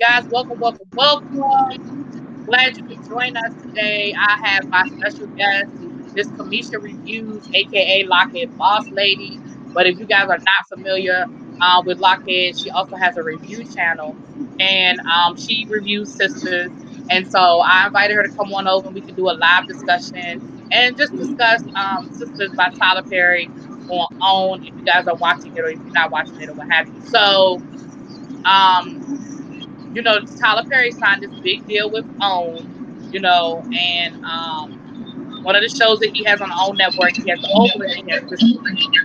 guys, welcome, welcome, welcome. Glad you could join us today. I have my special guest, Miss Kamisha Reviews, aka Lockheed Boss Lady. But if you guys are not familiar with Lockheed, she also has a review channel, and she reviews Sisters. And so I invited her to come on over, and we can do a live discussion and just discuss Sisters by Tyler Perry on OWN. If you guys are watching it, or if you're not watching it, or what have you. So. Tyler Perry signed this big deal with OWN, and one of the shows that he has on the OWN network, he has the Oval and he has Sisters.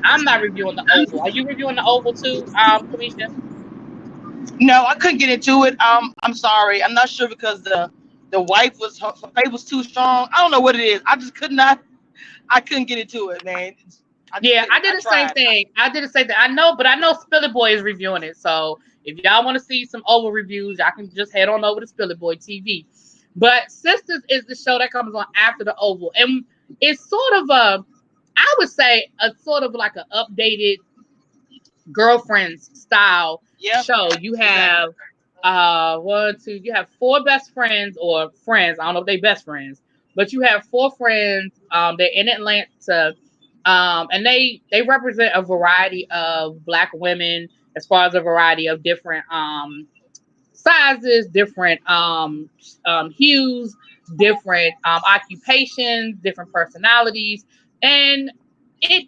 I'm not reviewing the Oval. Are you reviewing the Oval too, Kamisha? No, I couldn't get into it. I'm sorry. I'm not sure because the wife was her faith was too strong. I don't know what it is. I just could not. I couldn't get into it, man. Yeah, I did the same thing. I did the same thing. I know Spilly Boy is reviewing it. So if y'all want to see some Oval reviews, y'all can just head on over to Spilly Boy TV. But Sisters is the show that comes on after the Oval, and it's sort of I would say a sort of like an updated girlfriends style show. You have you have four best friends or friends. I don't know if they best friends, but you have four friends. They're in Atlanta, and they represent a variety of Black women as far as a variety of different sizes, different hues, different occupations, different personalities, and it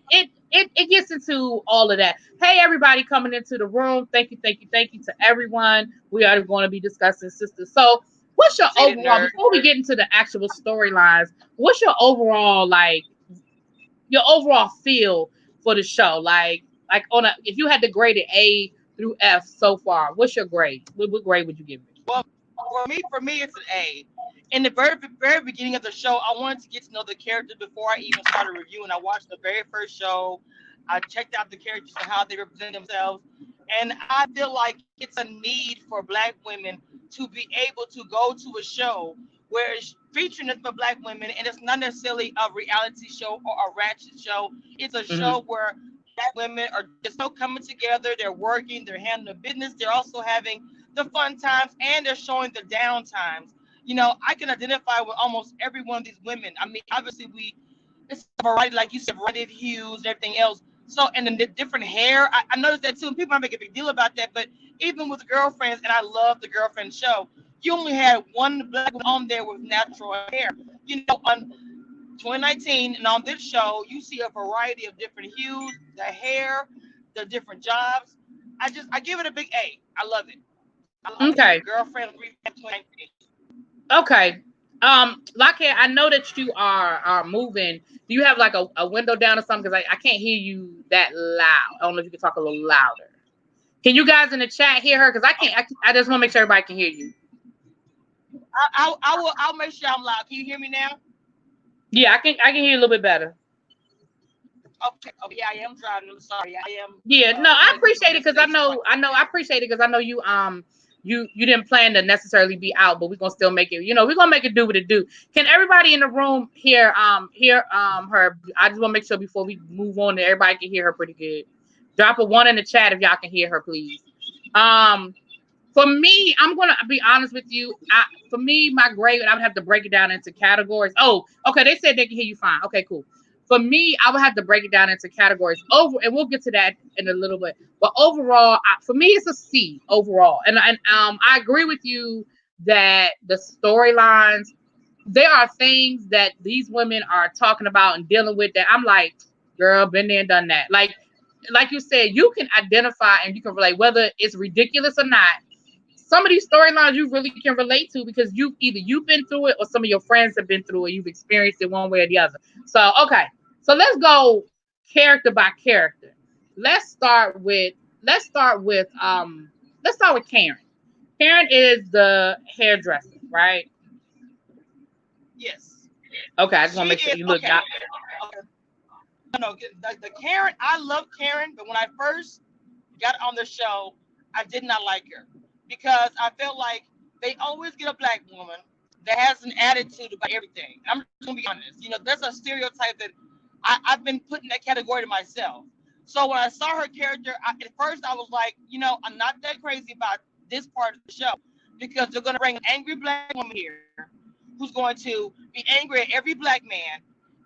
gets into all of that. Hey, everybody coming into the room! Thank you, thank you, thank you to everyone. We are going to be discussing Sisters. So, what's your overall? Before we get into the actual storylines, what's your overall your overall feel for the show? Like if you had to grade it A through F so far, what's your grade? What grade would you give it? Well, for me, it's an A. In the very beginning of the show, I wanted to get to know the characters before I even started reviewing. I watched the very first show. I checked out the characters and how they represent themselves, and I feel like it's a need for Black women to be able to go to a show where it's featuring it for Black women, and it's not necessarily a reality show or a ratchet show. It's a show where Black women are just so coming together. They're working, they're handling business, they're also having the fun times, and they're showing the down times. I can identify with almost every one of these women. I mean, obviously it's a variety, like you said, variety of hues and everything else. So, and then the different hair, I noticed that too. And people might make a big deal about that, but even with Girlfriends, and I love the Girlfriend show, you only had one Black woman on there with natural hair. On 2019, and on this show, you see a variety of different hues, the hair, the different jobs. I give it a big A. I love it. Okay. Girlfriend 2019. Okay. Lockheed, I know that you are moving. Do you have like a window down or something? Because I can't hear you that loud. I don't know if you can talk a little louder. Can you guys in the chat hear her? Because I can't. I just want to make sure everybody can hear you. I'll make sure I'm loud. Can you hear me now? Yeah, I can hear you a little bit better. Okay. Oh yeah, I am driving. I'm sorry. I am. Yeah, no, I appreciate it because I appreciate it because I know you didn't plan to necessarily be out, but we're gonna still make it. We're gonna make it do what it do. Can everybody in the room hear her? I just want to make sure before we move on that everybody can hear her pretty good. Drop a 1 in the chat if y'all can hear her, please. For me, I'm gonna be honest with you. For me, my grade, I would have to break it down into categories. Oh, okay. They said they can hear you fine. Okay, cool. For me, I would have to break it down into categories. And we'll get to that in a little bit. But overall, for me, it's a C overall. And I agree with you that the storylines, there are things that these women are talking about and dealing with that I'm like, girl, been there and done that. Like you said, you can identify and you can relate whether it's ridiculous or not. Some of these storylines you really can relate to because you've been through it or some of your friends have been through it. You've experienced it one way or the other. So, okay. So let's go character by character. Let's start with Karen. Karen is the hairdresser, right? Yes. Okay, I just want to make sure you look. Okay. No, the Karen. I love Karen, but when I first got on the show, I did not like her because I felt like they always get a Black woman that has an attitude about everything. I'm just gonna be honest. There's a stereotype that I've been put in that category to myself. So when I saw her character, at first I was like, I'm not that crazy about this part of the show. because they're going to bring an angry black woman here who's going to be angry at every black man.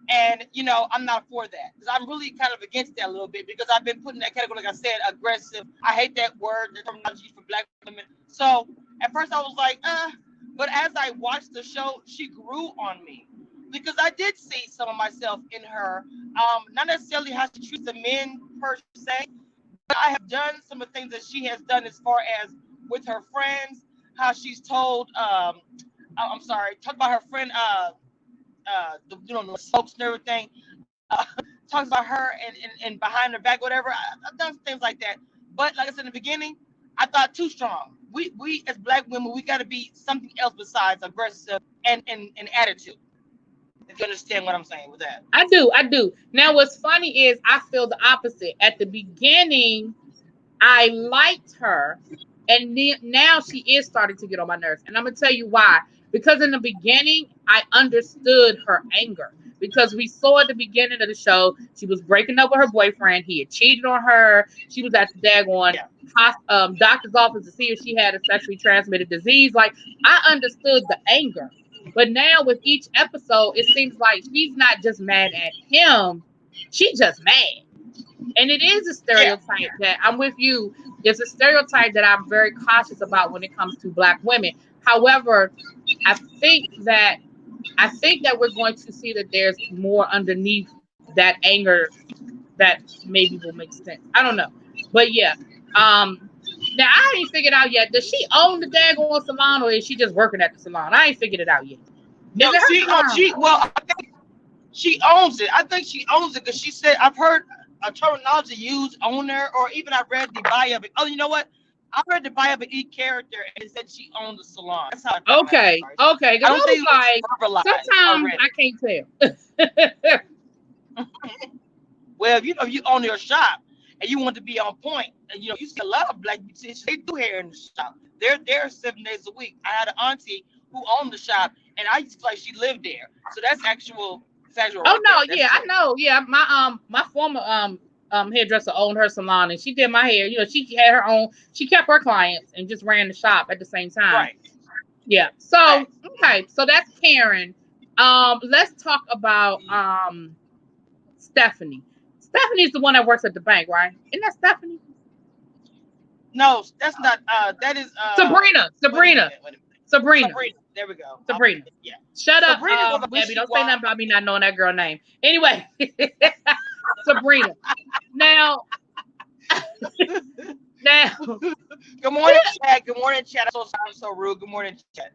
And, I'm not for that, because I'm really kind of against that a little bit, because I've been put in that category, like I said, aggressive. I hate that word, the terminology for black women. So at first I was like, but as I watched the show, she grew on me, because I did see some of myself in her. Not necessarily how she treats the men per se, but I have done some of the things that she has done as far as with her friends, how she's told, talk about her friend, the folks and everything, talks about her and behind her back, whatever. I've done things like that. But like I said in the beginning, I thought too strong. We as black women, we got to be something else besides aggressive and attitude. If you understand what I'm saying with that. I do. Now, what's funny is I feel the opposite. At the beginning, I liked her, and now she is starting to get on my nerves. And I'm going to tell you why. Because in the beginning, I understood her anger. Because we saw at the beginning of the show, she was breaking up with her boyfriend. He had cheated on her. She was at the daggone doctor's office to see if she had a sexually transmitted disease. Like, I understood the anger. But now with each episode, it seems like she's not just mad at him. She's just mad. And it is a stereotype that I'm with you. It's a stereotype that I'm very cautious about when it comes to black women. However, I think that we're going to see that there's more underneath that anger that maybe will make sense. I don't know. But yeah. Now I ain't figured out yet. Does she own the daggone salon, or is she just working at the salon? I ain't figured it out yet. No, I think she owns it. I think she owns it because she said, I've heard a terminology used, owner, or even I read the bio of it. Oh, you know what? I read the bio of each character and it said she owned the salon. That's how I okay. I don't think like sometimes I can't tell. Well, if you own your shop and you want to be on point, and you see a lot of black beauticians, they do hair in the shop. They're there 7 days a week. I had an auntie who owned the shop, and I used to feel like she lived there. So that's actual. Oh no, yeah, I know. Yeah, my former hairdresser owned her salon, and she did my hair. She had her own. She kept her clients and just ran the shop at the same time. Right. Yeah. So okay, so that's Karen. Let's talk about Stephanie. Stephanie's the one that works at the bank, right? Isn't that Stephanie? No, that's not. That is Sabrina. Wait a minute. Sabrina. There we go. Sabrina. Yeah. Shut up, Abby. Don't say nothing about me not knowing that girl name. Anyway, Sabrina. Now. Good morning, Chad. Good morning, Chad. I'm so rude. Good morning, Chad.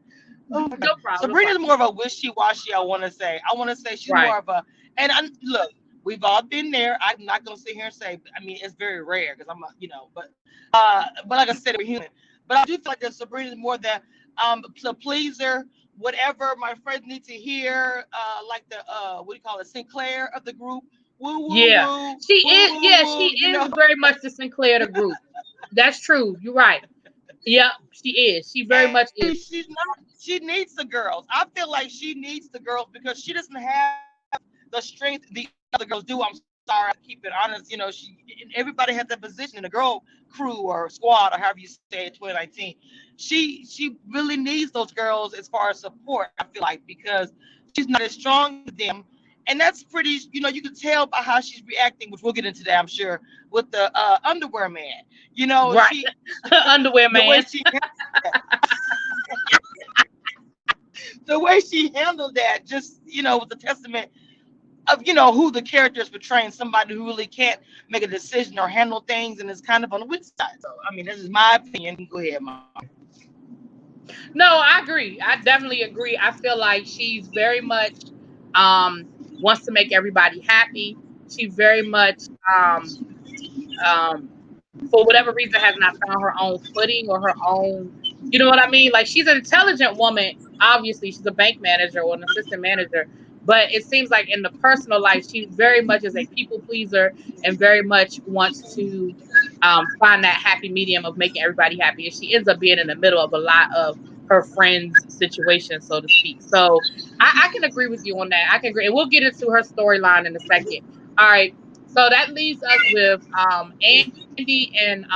No problem. Sabrina's more of a wishy-washy. I want to say she's more of a. And look, we've all been there. I'm not gonna sit here and say. I mean, it's very rare because I'm, but like I said, we're human. But I do feel like that Sabrina's more that a pleaser. Whatever my friends need to hear, like the what do you call it, Sinclair of the group. Woo, yeah, woo, she is. Woo, yeah, she is very much the Sinclair of the group. That's true. You're right. Yep, she is. She very much is. She's not. She needs the girls. I feel like she needs the girls because she doesn't have the strength the other girls do. I'm sorry, I keep it honest. Everybody has that position in the girl crew or squad or however you say it. 2019. She really needs those girls as far as support. I feel like because she's not as strong as them. And that's pretty, you can tell by how she's reacting, which we'll get into that, I'm sure, with the underwear man. Right. Underwear man. The way she handled that, just, was a testament of, who the character is portraying, somebody who really can't make a decision or handle things and is kind of on the weak side. So, I mean, this is my opinion. Go ahead, Mom. No, I agree. I definitely agree. I feel like she's very much wants to make everybody happy. She very much for whatever reason has not found her own footing or her own, you know what I mean? Like, she's an intelligent woman. Obviously, she's a bank manager or an assistant manager, but it seems like in the personal life, she very much is a people pleaser and very much wants to find that happy medium of making everybody happy. And she ends up being in the middle of a lot of her friends' situation, so to speak. So I can agree with you on that. I can agree. And we'll get into her storyline in a second. All right. So that leaves us with Andy and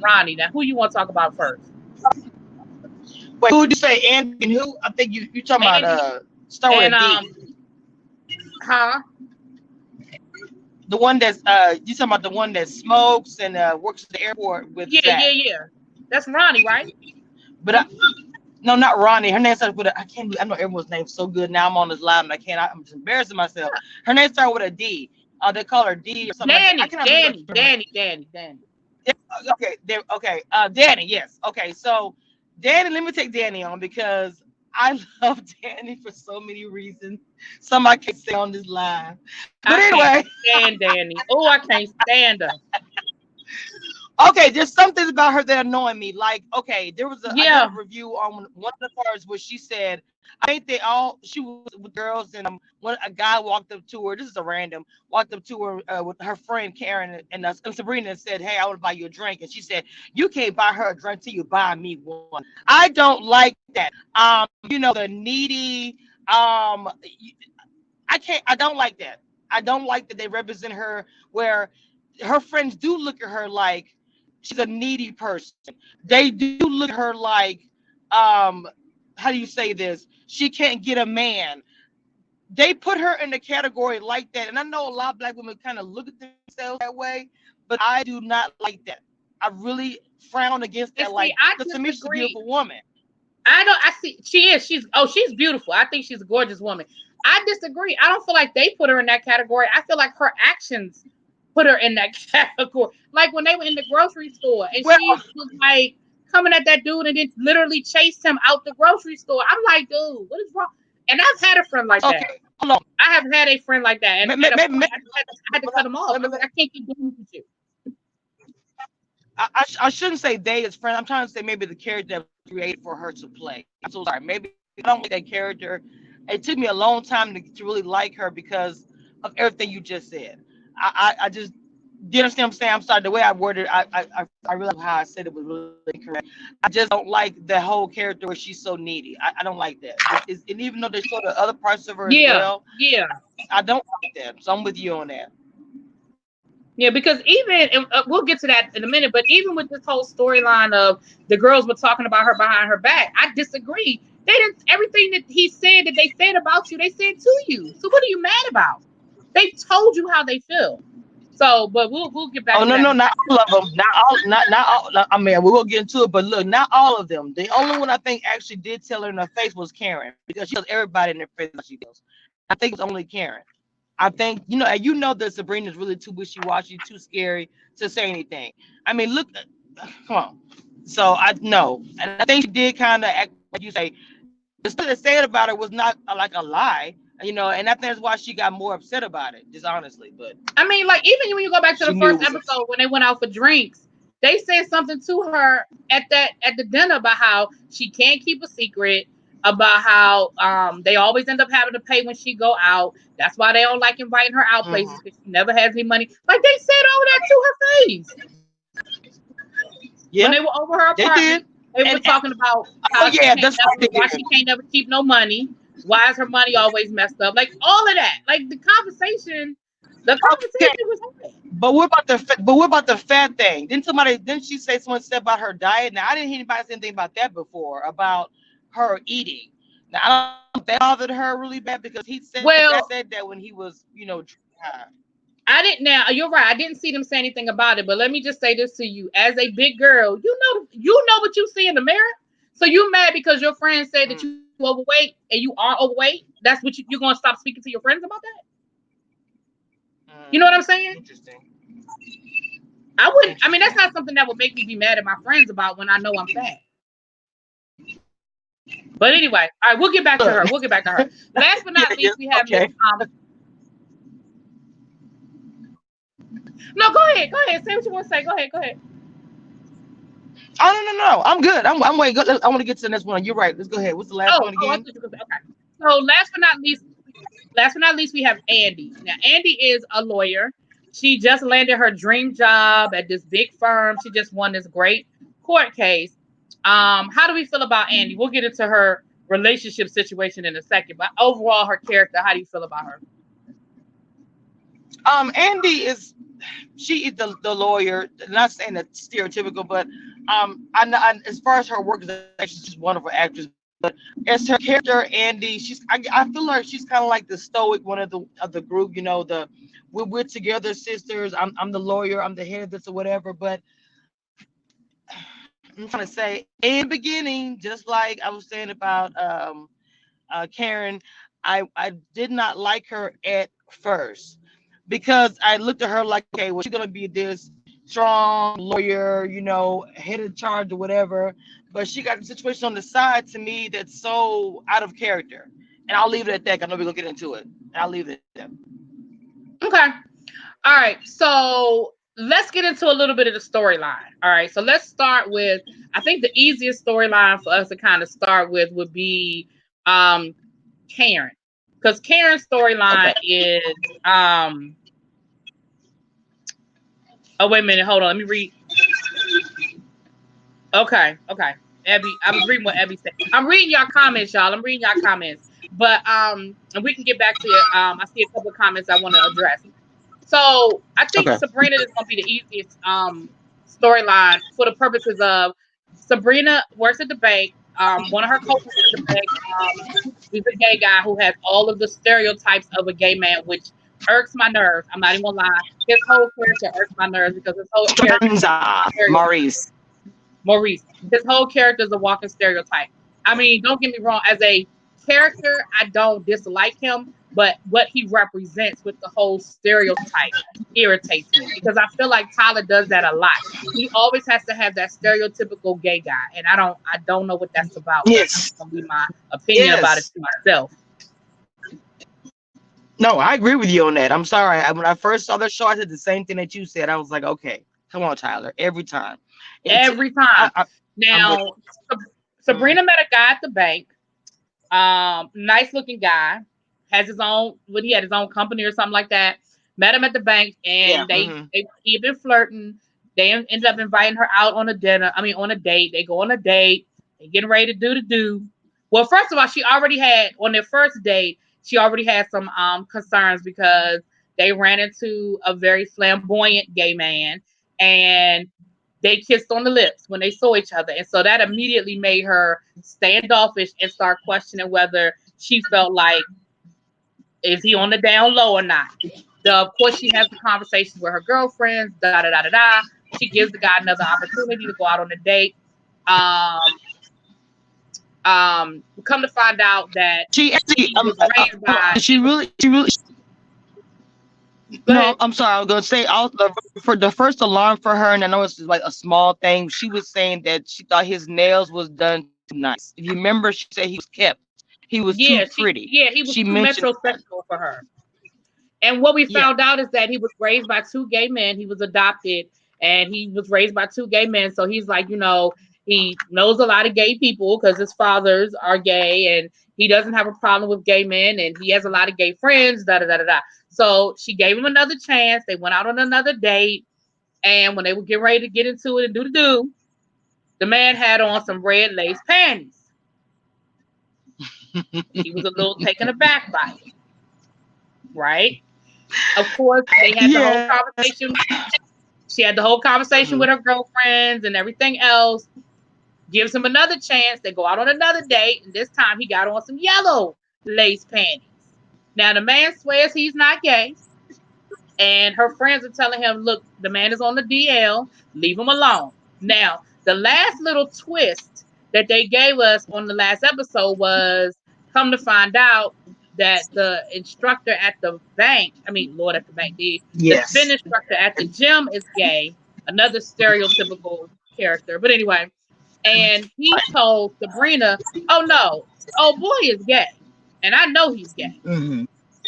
Ronnie. Now, who you want to talk about first? Wait, who did you say? Andy and who? I think you talking about Andy start with and a D. huh? The one that's you talking about the one that smokes and works at the airport with Zach. Yeah. That's Ronnie, right? But no, not Ronnie. Her name starts with a. I can't. I know everyone's name so good. Now I'm on this live and I can't. I'm just embarrassing myself. Her name starts with a D. They call her D or something like that. I cannot Danny. Okay, there. Okay, Danny. Yes. Okay, so Danny. Let me take Danny on because I love Danny for so many reasons. Some I can't say on this live. But I can't anyway, stand Danny. Oh, I can't stand her. okay, there's something about her that annoying me. Like, okay, there was I did Yeah. a review on one of the cards where she said, I think they all she was with girls and when a guy walked up to her, this is a random, walked up to her with her friend Karen and Sabrina and said, hey, I want to buy you a drink, and she said, you can't buy her a drink till you buy me one. I don't like that. The needy. I don't like that. I don't like that they represent her where her friends do look at her like she's a needy person. They do look at her like, how do you say this? She can't get a man. They put her in the category like that. And I know a lot of black women kind of look at themselves that way, but I do not like that. I really frown against that. See, Like, I because to me, she's a beautiful woman. I see she's beautiful. I think she's a gorgeous woman. I disagree. I don't feel like they put her in that category. I feel like her actions put her in that category. Like when they were in the grocery store and Well, she was like coming at that dude and then literally chased him out the grocery store. I'm like, dude, what is wrong? And I've had a friend like that. okay, hold on. I have had a friend like that, and at a point, I had to cut him off. Let me- I can't keep doing this with you. I shouldn't say they as friends. I'm trying to say maybe the character that was created for her to play. I'm so sorry. Maybe I don't like that character. It took me a long time to really like her because of everything you just said. I just, do you understand what I'm saying? I'm sorry. The way I worded it, I realized how I said it was really correct. I just don't like the whole character where she's so needy. I don't like that. And even though they show the other parts of her as well, Yeah. I don't like that. So I'm with you on that. Yeah, because even and we'll get to that in a minute, but even with this whole storyline of the girls were talking about her behind her back, I disagree. They didn't everything that he said that they said about you, they said to you. So what are you mad about? They told you how they feel. So, but we'll get back Oh to no, that. no, not all of them. Not all. I mean, we will get into it, but look, not all of them. The only one I think actually did tell her in her face was Karen because she tells everybody in their face what she feels. I think it's only Karen. I think that Sabrina's really too wishy-washy, too scary to say anything. I mean, look, come on. So I know, and I think she did kind of act like you say. The stuff that said about her was not like a lie, and I think that's why she got more upset about it, just honestly. But I mean, like even when you go back to she the knew it first was episode when they went out for drinks, they said something to her at the dinner about how she can't keep a secret, about how they always end up having to pay when she go out. That's why they don't like inviting her out places because she never has any money. Like they said all that to her face. Yeah, When they were over her they did. apartment, they were talking about Oh how yeah, that's what they why did. she can't never keep no money. Why is her money always messed up? Like all of that. Like the Okay, conversation was had. but what about the fat thing? Didn't she say someone said about her diet? Now I didn't hear anybody say anything about that before about her eating. Now I don't think that bothered her really bad because he Well, said that when he was high. I didn't. Now you're right. I didn't see them say anything about it. But let me just say this to you: as a big girl, you know what you see in the mirror. So you mad because your friends say that you overweight and you are overweight. That's what you're gonna stop speaking to your friends about that. You know what I'm saying? Interesting. I wouldn't. I mean, that's not something that would make me be mad at my friends about when I know I'm fat. But anyway, all right, we'll get back to her. Last but not least, we have Miss. Okay. No, go ahead. Say what you want to say. Go ahead. Oh no. I'm good. I'm waiting. I want to get to the next one. You're right. Let's go ahead. What's the last one again? Okay. So last but not least, we have Andy. Now, Andy is a lawyer. She just landed her dream job at this big firm. She just won this great court case. How do we feel about Andy? We'll get into her relationship situation in a second, but overall, her character. How do you feel about her? Andy is she is the lawyer. Not saying that stereotypical, but as far as her work, she's just a wonderful actress. But as her character, Andy, I feel like she's kind of like the stoic one of the group. You know, we're together sisters. I'm the lawyer. I'm the head of this or whatever. But I'm trying to say in the beginning, just like I was saying about Karen, I did not like her at first because I looked at her like, okay, well, she's gonna be this strong lawyer, you know, head of charge or whatever. But she got a situation on the side to me that's so out of character. And I'll leave it at that. I know we're gonna get into it. I'll leave it at that. Okay. All right. So let's get into a little bit of the storyline. All right. So let's start with, I think the easiest storyline for us to kind of start with would be Karen. Because Karen's storyline is oh, wait a minute, hold on. Let me read. Okay. Abby, I was reading what Abby said. I'm reading y'all comments, y'all. I'm reading y'all comments. But and we can get back to it. I see a couple of comments I want to address. So I think Sabrina is gonna be the easiest storyline for the purposes of Sabrina works at the bank. One of her coaches at the bank, he's a gay guy who has all of the stereotypes of a gay man, which irks my nerves. I'm not even gonna lie. His whole character irks my nerves because his whole character Maurice. His whole character is a walking stereotype. I mean, don't get me wrong, as a character, I don't dislike him, but what he represents with the whole stereotype irritates me because I feel like Tyler does that a lot. He always has to have that stereotypical gay guy, and I don't know what that's about. Yes. That's gonna be my opinion about it to myself. No, I agree with you on that. I'm sorry. When I first saw the show, I did the same thing that you said. I was like, okay, come on, Tyler. Every time. Now, Sabrina met a guy at the bank. Nice looking guy. Has his own, he had his own company or something like that. Met him at the bank, and he had been flirting. They ended up inviting her out on a date. They go on a date. They getting ready to do the do. Well, first of all, she already had on their first date. She already had some concerns because they ran into a very flamboyant gay man, and they kissed on the lips when they saw each other. And so that immediately made her standoffish and start questioning whether she felt like, is he on the down low or not? Of course, she has the conversation with her girlfriends, da-da-da-da-da. She gives the guy another opportunity to go out on a date. Come to find out that she was raised by... No, I'm sorry. I was gonna say for the first alarm for her, and I know it's like a small thing. She was saying that she thought his nails was done too nice. If you remember, she said he was kept. He was too pretty. He was too metrosexual for her. And what we found out is that he was raised by two gay men. He was adopted, and he was raised by two gay men. So he's like, he knows a lot of gay people because his fathers are gay, and he doesn't have a problem with gay men, and he has a lot of gay friends, da-da-da-da-da. So she gave him another chance. They went out on another date, and when they were getting ready to get into it and do the do, the man had on some red lace panties. He was a little taken aback by it, right? Of course, they had the whole conversation. She had the whole conversation with her girlfriends and everything else. Gives him another chance. They go out on another date, and this time he got on some yellow lace panties. Now, the man swears he's not gay, and her friends are telling him, look, the man is on the DL, leave him alone. Now, the last little twist that they gave us on the last episode was, come to find out that the instructor at the bank, the spin instructor at the gym is gay, another stereotypical character. But anyway, and he told Sabrina, oh no, oh boy is gay. And I know he's gay. Mm-hmm.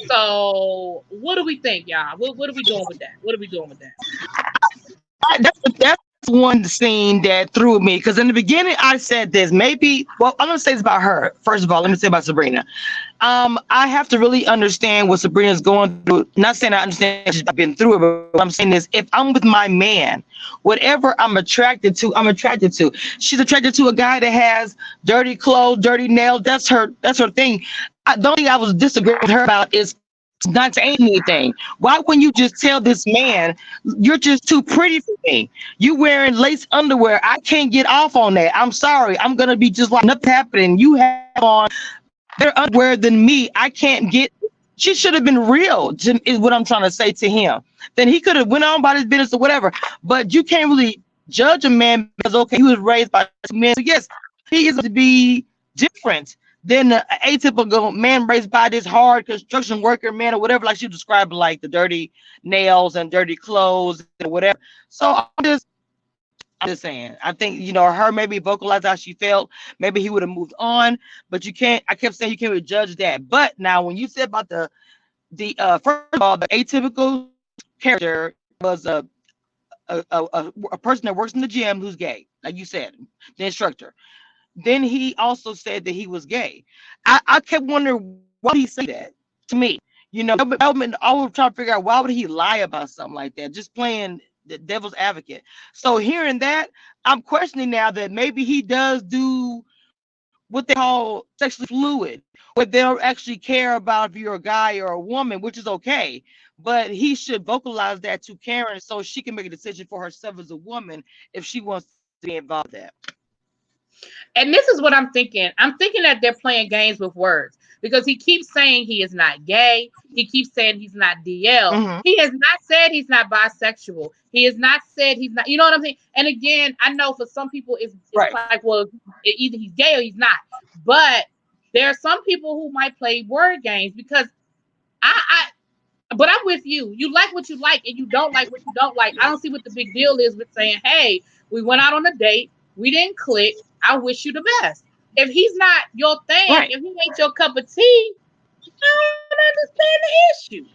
So what do we think, y'all? What are we doing with that? That's one scene that threw me, because in the beginning I said this. I'm gonna say this about her. First of all, let me say about Sabrina. I have to really understand what Sabrina's going through. Not saying I understand she's been through it, but what I'm saying is, if I'm with my man, whatever I'm attracted to. She's attracted to a guy that has dirty clothes, dirty nails. That's her thing. The only thing I was disagreeing with her about is not saying anything. Why wouldn't you just tell this man, you're just too pretty for me? You wearing lace underwear. I can't get off on that. I'm sorry. I'm gonna be just like nothing happening. You have on better underwear than me. I can't get. She should have been real, is what I'm trying to say to him. Then he could have went on about his business or whatever. But you can't really judge a man because, okay, he was raised by men. So yes, he is to be different than the atypical man raised by this hard construction worker man or whatever, like she described, like the dirty nails and dirty clothes and whatever. So I'm just saying, I think, her maybe vocalized how she felt. Maybe he would have moved on, but you can't. I kept saying you can't really judge that. But now, when you said about the first of all, the atypical character was a person that works in the gym who's gay, like you said, the instructor. Then he also said that he was gay. I kept wondering why he said that to me. I was trying to figure out why would he lie about something like that, just playing the devil's advocate. So hearing that, I'm questioning now that maybe he does do what they call sexually fluid, where they don't actually care about if you're a guy or a woman, which is okay. But he should vocalize that to Karen so she can make a decision for herself as a woman if she wants to be involved in that. And this is what I'm thinking. I'm thinking that they're playing games with words because he keeps saying he is not gay. He keeps saying he's not DL. Mm-hmm. He has not said he's not bisexual. He has not said he's not, you know what I'm saying? And again, I know for some people it's Right. like, well, either he's gay or he's not. But there are some people who might play word games because but I'm with you. You like what you like and you don't like what you don't like. I don't see what the big deal is with saying, hey, we went out on a date. We didn't click. I wish you the best. If he's not your thing, Right. if he ain't your cup of tea, I don't understand the issue.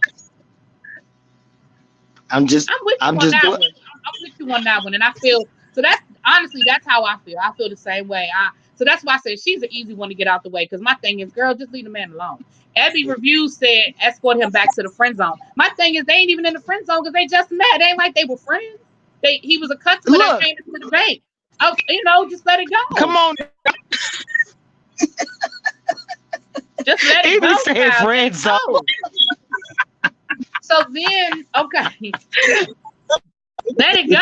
I'm with you on that one. I'm with you on that one. And I feel, so that's, honestly, that's how I feel. I feel the same way. So that's why I said she's an easy one to get out the way. Because my thing is, girl, just leave the man alone. Abby Review said, escort him back to the friend zone. My thing is, they ain't even in the friend zone because they just met. They ain't like they were friends. He was a customer that came into the bank. Oh, just let it go. Come on. Just let it Even go. saying friend zone. So then, okay. Let it go.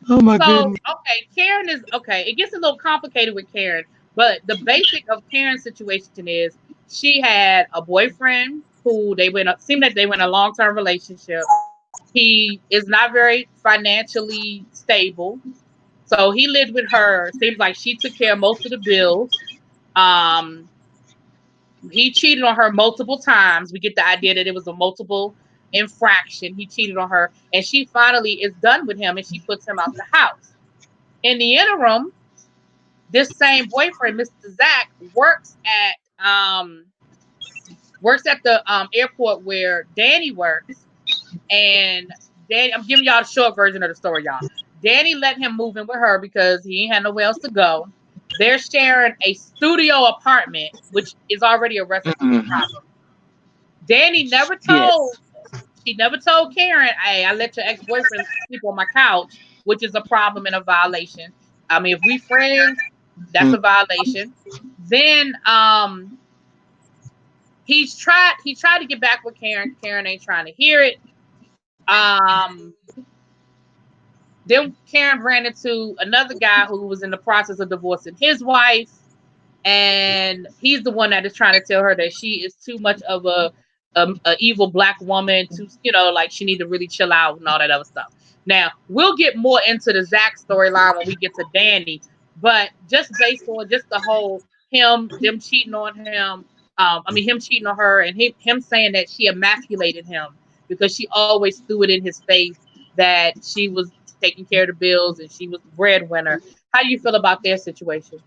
Oh my goodness. Okay, Karen is okay. It gets a little complicated with Karen, but the basic of Karen's situation is she had a boyfriend who seemed like they went a long-term relationship. He is not very financially stable. So he lived with her. Seems like she took care of most of the bills. He cheated on her multiple times. We get the idea that it was a multiple infraction. He cheated on her, and she finally is done with him, and she puts him out the house. In the interim, this same boyfriend, Mr. Zach, works at the airport where Danny works, and Danny. I'm giving y'all the short version of the story, y'all. Danny let him move in with her because he ain't had nowhere else to go. They're sharing a studio apartment, which is already a recipe for problem. Danny never told. Yes. She never told Karen, "Hey, I let your ex-boyfriend sleep on my couch," which is a problem and a violation. I mean, if we friends, that's a violation. Then he tried to get back with Karen. Karen ain't trying to hear it. Then Karen ran into another guy who was in the process of divorcing his wife, and he's the one that is trying to tell her that she is too much of a evil black woman to, like she need to really chill out and all that other stuff. Now we'll get more into the Zach storyline when we get to Danny, but just based on just the whole them cheating on him, him cheating on her, and him saying that she emasculated him because she always threw it in his face that she was taking care of the bills and she was the breadwinner. How do you feel about their situation?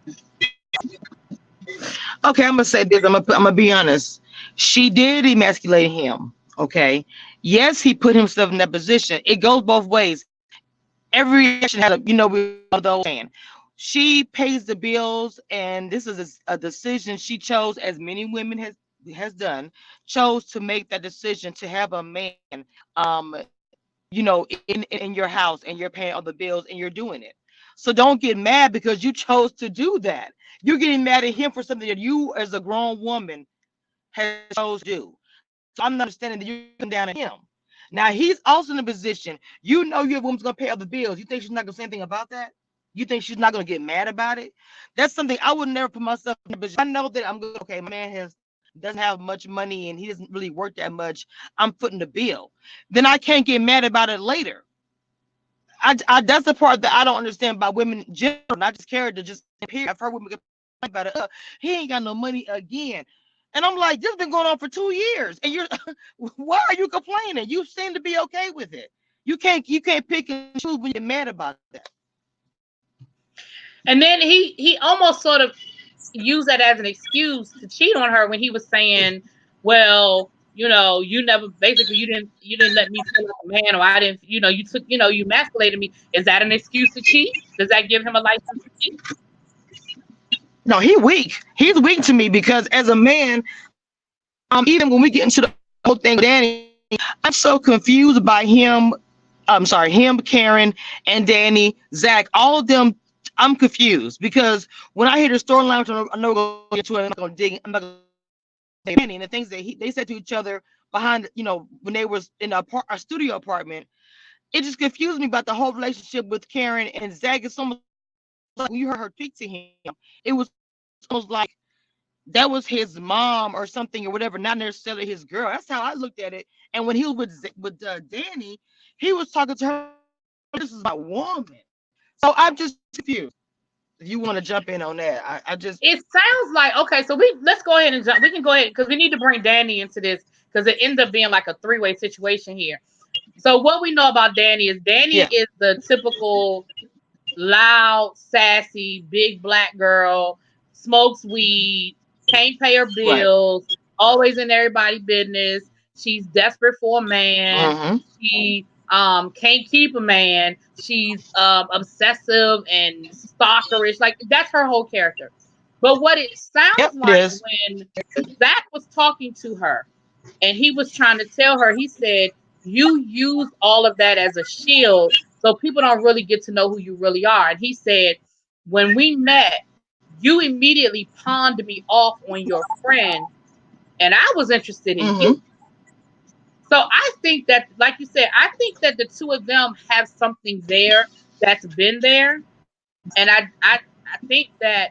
Okay, I'm gonna say this. I'm gonna be honest. She did emasculate him. Okay. Yes, he put himself in that position. It goes both ways. Every action has we all the saying. She pays the bills, and this is a decision she chose, as many women has done, chose to make that decision to have a man in your house, and you're paying all the bills and you're doing it. So don't get mad because you chose to do that. You're getting mad at him for something that you as a grown woman has chose to do. So I'm not understanding that you're coming down at him. Now he's also in a position. You know your woman's gonna pay other bills. You think she's not gonna say anything about that? You think she's not gonna get mad about it? That's something I would never put myself in a position. I know that I'm good. Okay, my man doesn't have much money and he doesn't really work that much. I'm footing the bill. Then I can't get mad about it later. I that's the part that I don't understand about women in general, not just character, just period. I've heard women complain about it. He ain't got no money again. And I'm like, this has been going on for 2 years. And you're why are you complaining? You seem to be okay with it. You can't pick and choose when you're mad about that. And then he almost sort of used that as an excuse to cheat on her when he was saying, well, you never, basically you didn't let me feel like a man, or I didn't, you took, you emasculated me. Is that an excuse to cheat? Does that give him a license to cheat? No, he's weak. He's weak to me because as a man, even when we get into the whole thing with Danny, I'm so confused by him. I'm sorry, him, Karen, and Danny, Zach, all of them. I'm confused because when I hear the storyline, which I know we're going to get to it, I'm not going to dig. I'm not going to say Danny and the things that they said to each other behind, when they was in a studio apartment. It just confused me about the whole relationship with Karen and Zach. It's almost like when you heard her speak to him, it was almost like that was his mom or something or whatever, not necessarily his girl. That's how I looked at it. And when he was with Danny, he was talking to her. This is my woman. So I'm just confused. If you want to jump in on that, I just. It sounds like, okay, so let's go ahead and jump. We can go ahead because we need to bring Danny into this because it ends up being like a three-way situation here. So what we know about Danny is is the typical loud, sassy, big black girl, smokes weed, can't pay her bills, right, always in everybody's business. She's desperate for a man. Mm-hmm. She can't keep a man. She's obsessive and stalkerish. Like, that's her whole character. But what it sounds like when Zach was talking to her and he was trying to tell her, he said, you use all of that as a shield so people don't really get to know who you really are. And he said, when we met, you immediately pawned me off on your friend, and I was interested in you. So I think that, like you said, I think that the two of them have something there that's been there. And I think that,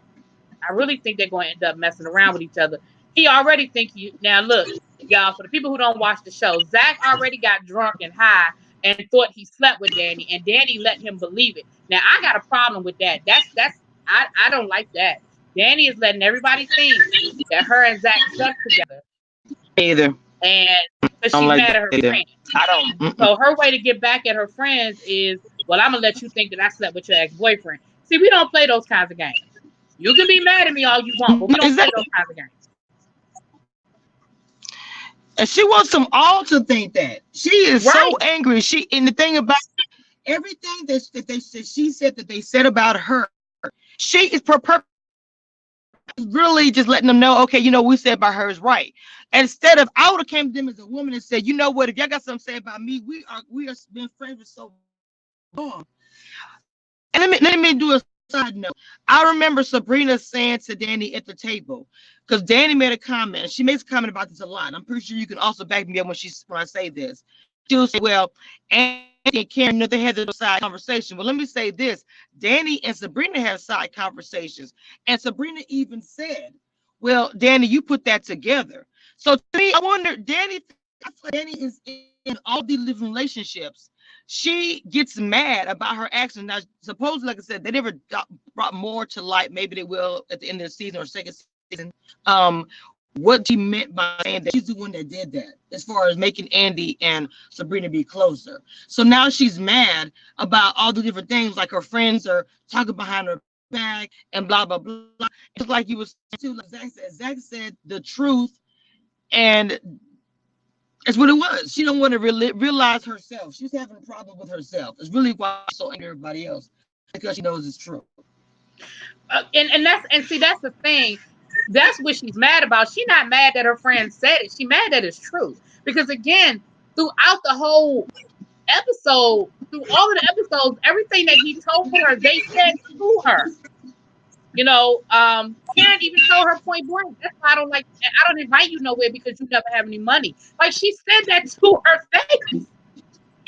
I really think they're going to end up messing around with each other. He already think you, now look, y'all, for the people who don't watch the show, Zach already got drunk and high and thought he slept with Danny, and Danny let him believe it. Now I got a problem with that. I don't like that. Danny is letting everybody think that her and Zach slept together. Either. And because she's mad at her friends. I don't. So her way to get back at her friends is, well, I'm gonna let you think that I slept with your ex-boyfriend. See, we don't play those kinds of games. You can be mad at me all you want, but we don't play those kinds of games. And she wants them all to think that. She is so angry. And the thing about everything that she said that they said about her, she is really just letting them know, okay, we said about her is right. Instead of, I would have came to them as a woman and said, you know what, if y'all got something to say about me, we are been friends for so long. And let me do a side note. I remember Sabrina saying to Danny at the table, because Danny made a comment. She makes a comment about this a lot. I'm pretty sure you can also back me up when I say this. She'll say, well, Andy and Karen, they had the side conversation. Well, let me say this. Danny and Sabrina have side conversations. And Sabrina even said, well, Danny, you put that together. So to me, I wonder, Danny is in all these living relationships. She gets mad about her actions. Now, supposedly, like I said, they never brought more to light. Maybe they will at the end of the season or second season. What she meant by saying that she's the one that did that, as far as making Andy and Sabrina be closer. So now she's mad about all the different things, like her friends are talking behind her back and blah, blah, blah. It's like you was too, like Zach said the truth, and it's what it was. She don't want to realize herself. She's having a problem with herself. It's really why she's so angry at everybody else, because she knows it's true. And see, that's the thing. That's what she's mad about. She's not mad that her friend said it. She's mad that it's true. Because again, throughout the whole episode, through all of the episodes, everything that he told her, they said to her. Karen even told her point blank. That's why I don't invite you nowhere because you never have any money. Like she said that to her face.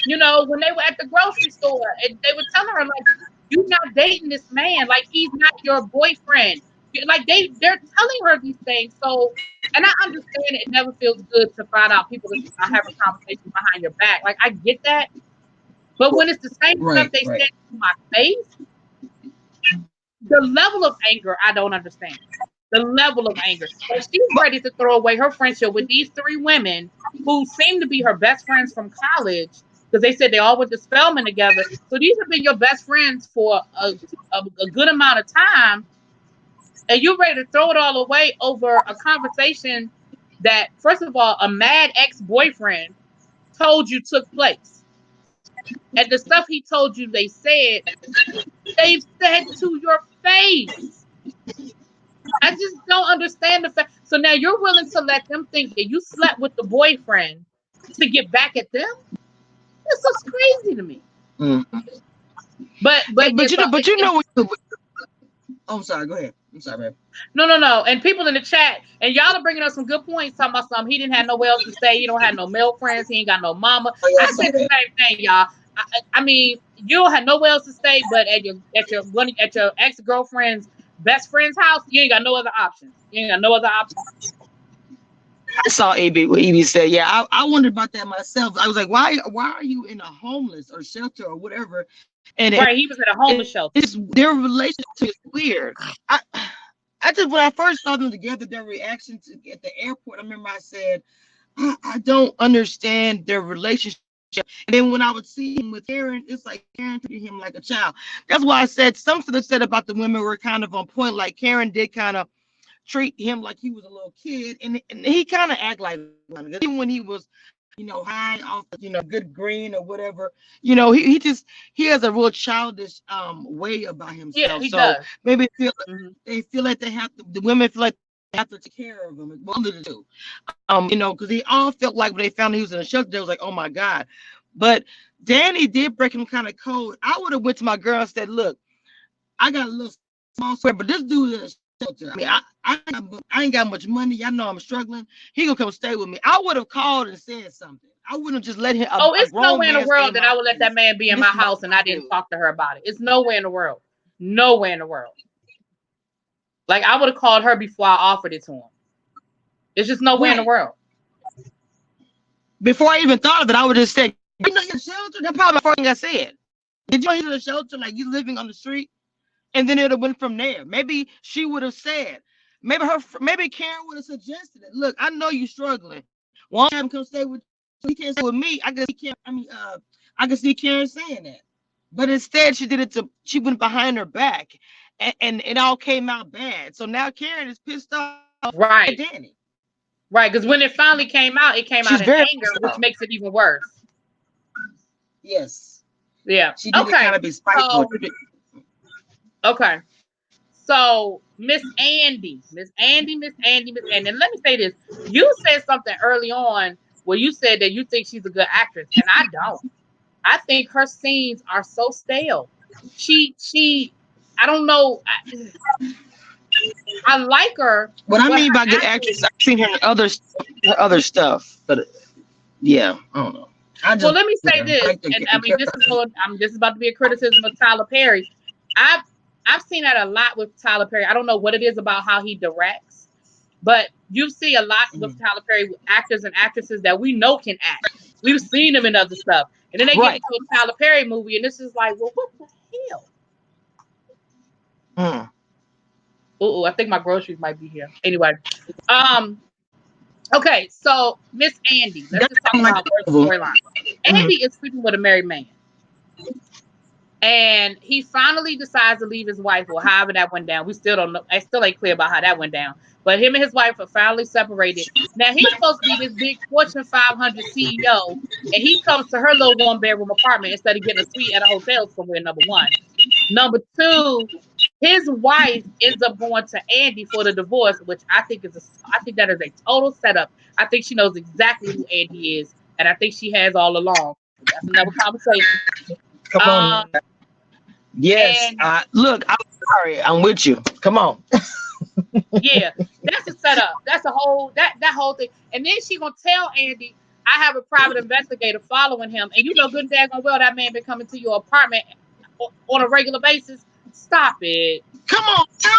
When they were at the grocery store, and they were telling her like, "You're not dating this man. Like he's not your boyfriend." Like they're telling her these things. So, and I understand it never feels good to find out people are having conversations behind your back. Like I get that, but when it's the same stuff they said to my face, the level of anger I don't understand. The level of anger. But she's ready to throw away her friendship with these three women who seem to be her best friends from college because they said they all went to Spelman together. So these have been your best friends for a good amount of time. And you're ready to throw it all away over a conversation that, first of all, a mad ex-boyfriend told you took place. And the stuff he told you they've said to your face. I just don't understand the fact. So now you're willing to let them think that you slept with the boyfriend to get back at them? This is crazy to me. Mm-hmm. But I'm sorry. Go ahead. I'm sorry, man. No. And people in the chat, and y'all are bringing up some good points. Talking about something. He didn't have nowhere else to stay. He don't have no male friends. He ain't got no mama. I said the same thing, y'all. I mean, you don't have nowhere else to stay, but at your ex-girlfriend's best friend's house, you ain't got no other options. I saw what EB said. Yeah, I wondered about that myself. I was like, why are you in a homeless or shelter or whatever? And he was in a homeless shelter. Their relationship is weird. I just, when I first saw them together, their reaction at the airport, I remember I said, I don't understand their relationship. And then when I would see him with Karen, it's like Karen treated him like a child. That's why I said something that said about the women were kind of on point. Like Karen did kind of treat him like he was a little kid, and he kind of act like one. Even when he was, high off, good green or whatever, he has a real childish way about himself. Yeah, he does. Maybe they feel like the women feel like they have to take care of him. One of the two, because they all felt like when they found he was in a shelter, they was like, oh my God. But Danny did break him kind of cold. I would have went to my girl and said, look, I got a little small square, but this dude is shelter. I mean, I ain't got much money. Y'all know I'm struggling. He gonna come stay with me. I would have called and said something. I wouldn't just let him. It's nowhere in the world that I would let that man be in my house and I didn't talk to her about it. It's nowhere in the world. Nowhere in the world. Like I would have called her before I offered it to him. It's just nowhere in the world. Before I even thought of it, I would just say, your shelter. That's probably the first thing I said. Did you hear the shelter? Like you living on the street? And then it went from there. Maybe she would have said, maybe Karen would have suggested it. Look, I know you're struggling. Why don't you come stay with you? He can't stay with me. I can see Karen saying that. But instead she went behind her back and it all came out bad. So now Karen is pissed off at Danny. Right, because when it finally came out, it came out in anger, which makes it even worse. Yes. Yeah. She did kind of be spiteful. Okay. So Miss Andy. And let me say this. You said something early on where you said that you think she's a good actress, and I don't. I think her scenes are so stale. I don't know. I like her. What I mean by good actress, I've seen her in other stuff, but yeah, I don't know. Well, let me say this, and I mean this is about to be a criticism of Tyler Perry. I've seen that a lot with Tyler Perry. I don't know what it is about how he directs, but you see a lot with Tyler Perry with actors and actresses that we know can act. We've seen them in other stuff, and then they get into a Tyler Perry movie, and this is like, well, what the hell? Oh, I think my groceries might be here. Anyway, okay, so Miss Andy, let's just talk about her storyline. Andy is sleeping with a married man. And he finally decides to leave his wife, or however that went down. We still don't know. I still ain't clear about how that went down. But him and his wife are finally separated. Now he's supposed to be this big Fortune 500 CEO, and he comes to her little one-bedroom apartment instead of getting a suite at a hotel somewhere. Number one. Number two, his wife ends up going to Andy for the divorce, which I think that is a total setup. I think she knows exactly who Andy is, and I think she has all along. That's another conversation. Come on. Yes. Look, Sorry, I'm with you. Come on. Yeah, that's a setup. That's a whole that whole thing. And then she gonna tell Andy, I have a private investigator following him, and you know good and daggone well that man been coming to your apartment on a regular basis. Stop it. Come on, now.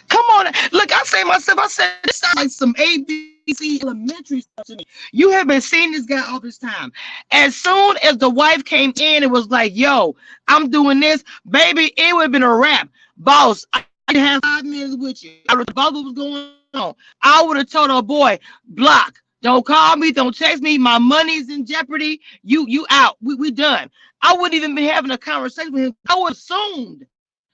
Come on. Look, I say myself, I said this sounds like some ABC elementary stuff to me. You have been seeing this guy all this time. As soon as the wife came in, it was like, yo, I'm doing this, baby, it would have been a wrap. Boss, I didn't have 5 minutes with you. I would have what was going on. I would have told her, boy, block. Don't call me, don't text me. My money's in jeopardy. You out. We done. I wouldn't even be having a conversation with him. I would have assumed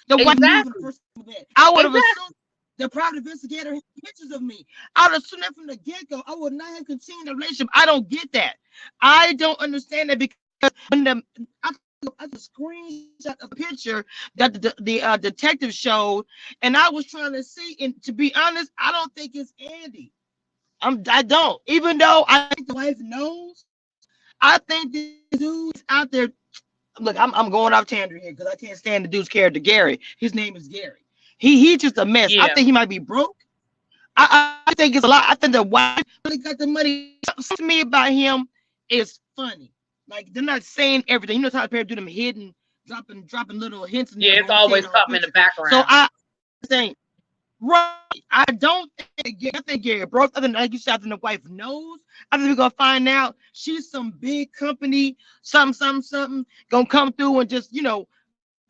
the wife knew the Exactly. first bed. I would have Exactly. assumed the private investigator had pictures of me. I would have assumed that from the get-go. I would not have continued the relationship. I don't get that. I don't understand that because when I just screenshot a picture that the detective showed, and I was trying to see, and to be honest, I don't think it's Andy. I don't. Even though I think the wife knows, I think this dude's out there. Look, I'm going off tangent here because I can't stand the dude's character, Gary. His name is Gary. He's just a mess. I Yeah. think he might be broke. I think it's a lot. I think the wife really got the money. Something to me about him is funny. Like they're not saying everything. You know how the pair do them hidden, dropping little hints in there. Yeah, it's always something in the background. So I think right. I don't think Gary broke. Other than like you said, I think the wife knows. I think we're gonna find out she's some big company, something gonna come through and just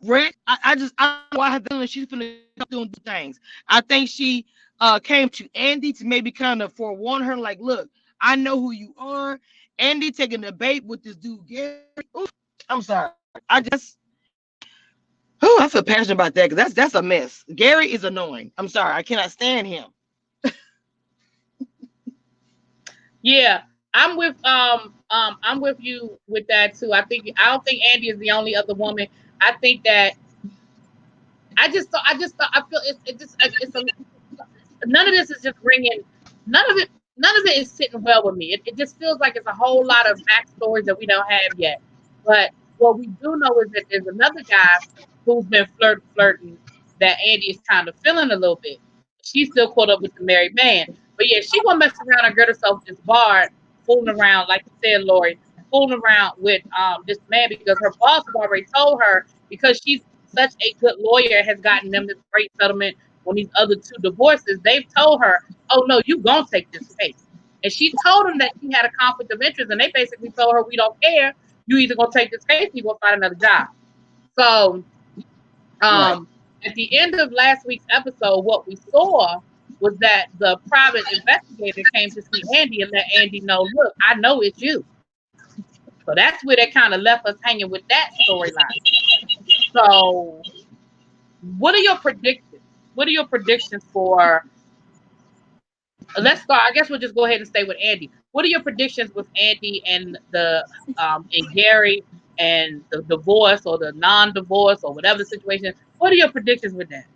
wreck. I don't know why I have the feeling she's gonna come through and do things. I think she came to Andy to maybe kind of forewarn her, like, look, I know who you are. Andy taking the bait with this dude Gary. Ooh, I'm sorry. I feel passionate about that because that's a mess. Gary is annoying. I'm sorry, I cannot stand him. Yeah, I'm with you with that too. I don't think Andy is the only other woman. I think that I feel none of this is just ringing. None of it is sitting well with me. It just feels like it's a whole lot of backstories that we don't have yet. But what we do know is that there's another guy who's been flirting that Andy is kind of feeling a little bit. She's still caught up with the married man. But yeah, she gonna mess around and get herself disbarred, fooling around, like you said, Lori, fooling around with this man because her boss has already told her because she's such a good lawyer, has gotten them this great settlement on these other two divorces. They've told her, oh no, you gonna take this case. And she told them that she had a conflict of interest, and they basically told her, we don't care. You either gonna take this case, or you gonna find another job. So Right. at the end of last week's episode, what we saw was that the private investigator came to see Andy and let Andy know, look, I know it's you. So that's where they kind of left us hanging with that storyline. So what are your predictions? What are your predictions for? Let's start. I guess we'll just go ahead and stay with Andy. What are your predictions with Andy and and Gary and the divorce or the non-divorce or whatever the situation? What are your predictions with that?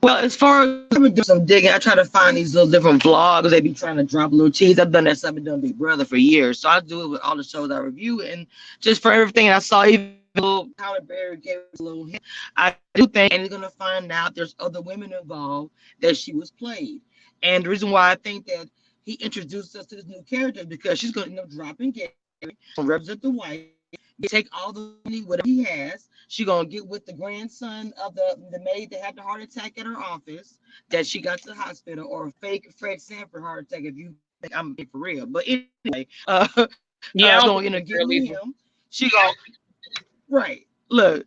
Well, as far as I've been doing some digging, I try to find these little different vlogs. They be trying to drop little cheese. I've done that stuff. I've been doing Big Brother for years, so I do it with all the shows I review, and just for everything I saw, even little Tyler Berry gave us a little hint. I do think Andy's gonna find out there's other women involved that she was played, and the reason why I think that he introduced us to this new character because she's gonna end up dropping Gary, represent the wife, take all the money whatever he has. She gonna get with the grandson of the maid that had the heart attack at her office that she got to the hospital, or a fake Fred Sanford heart attack if you think I'm for real. But anyway, Yeah, gonna get with him. She gonna right. Look,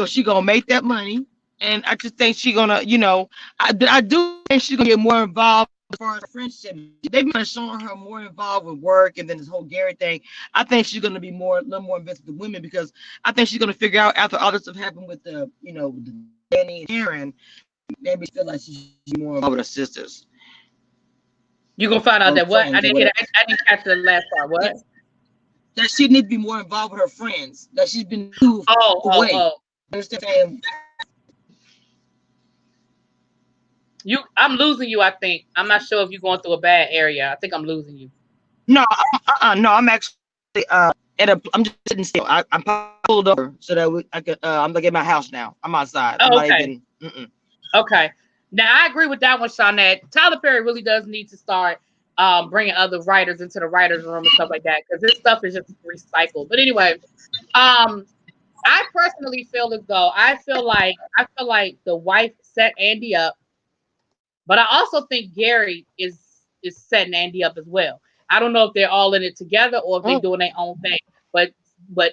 she gonna make that money, and I just think she gonna, I do think she's gonna get more involved as far as friendship. They've been showing her more involved with work, and then this whole Gary thing. I think she's gonna be a little more invested with women because I think she's gonna figure out after all this stuff happened with the Danny and Aaron, maybe she feel like she's more involved with her sisters. You gonna find out that what? I didn't catch the last part. What? That she need to be more involved with her friends. That she's been moved away. Understand? I'm losing you. I think I'm not sure if you're going through a bad area. I think I'm losing you. No, no, I'm actually I'm just sitting still. I'm pulled over so that I could. I'm gonna get my house now. I'm outside. I'm Oh, not okay. even. Okay. Now I agree with that one, Shawnette. Tyler Perry really does need to start bringing other writers into the writers' room and stuff like that, because this stuff is just recycled. But anyway, I personally feel as though I feel like the wife set Andy up, but I also think Gary is setting Andy up as well. I don't know if they're all in it together or if they're doing their own thing. But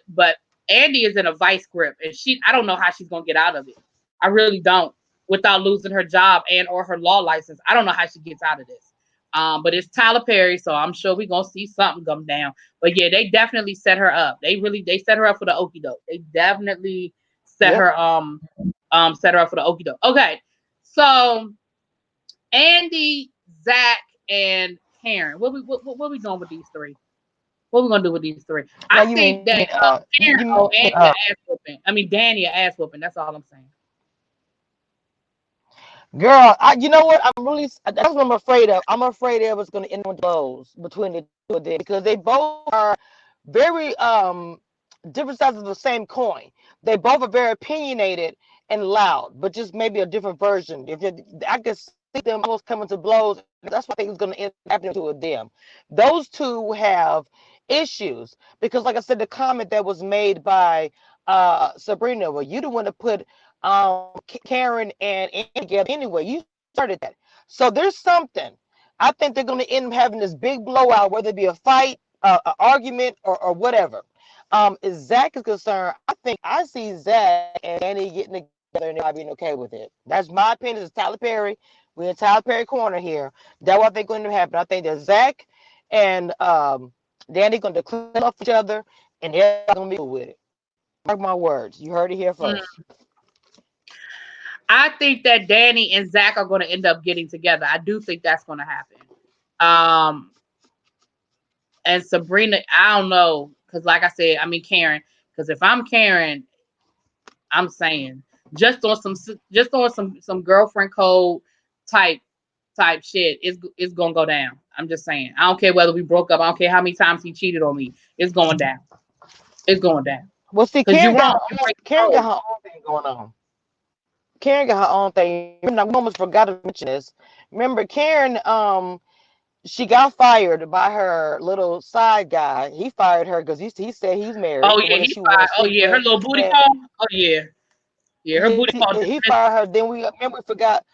but Andy is in a vice grip, and I don't know how she's gonna get out of it. I really don't, without losing her job and or her law license. I don't know how she gets out of this. But it's Tyler Perry, so I'm sure we're gonna see something come down. But yeah, they definitely set her up. They set her up for the okie doke. They definitely set her set her up for the okie doke. Okay, so Andy, Zach, and Karen. What we doing with these three? What we gonna do with these three? I think that Karen, Andy ass whooping. I mean Danny ass whooping. That's all I'm saying. Girl, you know what? That's what I'm afraid of. I'm afraid it was going to end with blows between the two of them because they both are very different sides of the same coin. They both are very opinionated and loud, but just maybe a different version. I could see them almost coming to blows. That's what I think is going to end up happening to them. Those two have issues because, like I said, the comment that was made by Sabrina, well, you the one to put Karen and Andy together anyway. You started that. So there's something. I think they're going to end up having this big blowout, whether it be a fight, an argument, or whatever. As Zach is concerned, I think I see Zach and Andy getting together and not being okay with it. That's my opinion. It's Tyler Perry. We're in Tyler Perry corner here. That's what I think going to happen. I think that Zach and Danny going to clean up each other, and they're going to be cool with it. Mark my words. You heard it here first. I think that Danny and Zach are going to end up getting together. I do think that's going to happen. And Sabrina, I don't know, because like I said, I mean Karen. Because if I'm Karen, I'm saying just on some girlfriend code type shit, it's gonna go down. I'm just saying. I don't care whether we broke up. I don't care how many times he cheated on me. It's going down. It's going down. Well, see, Because Karen got her own thing going on. Karen got her own thing. I almost forgot to mention this. Remember, Karen, she got fired by her little side guy. He fired her because he said he's married. Oh yeah, he fired. Oh yeah, her little booty call. Oh yeah, her booty call. He fired her. Then we forgot.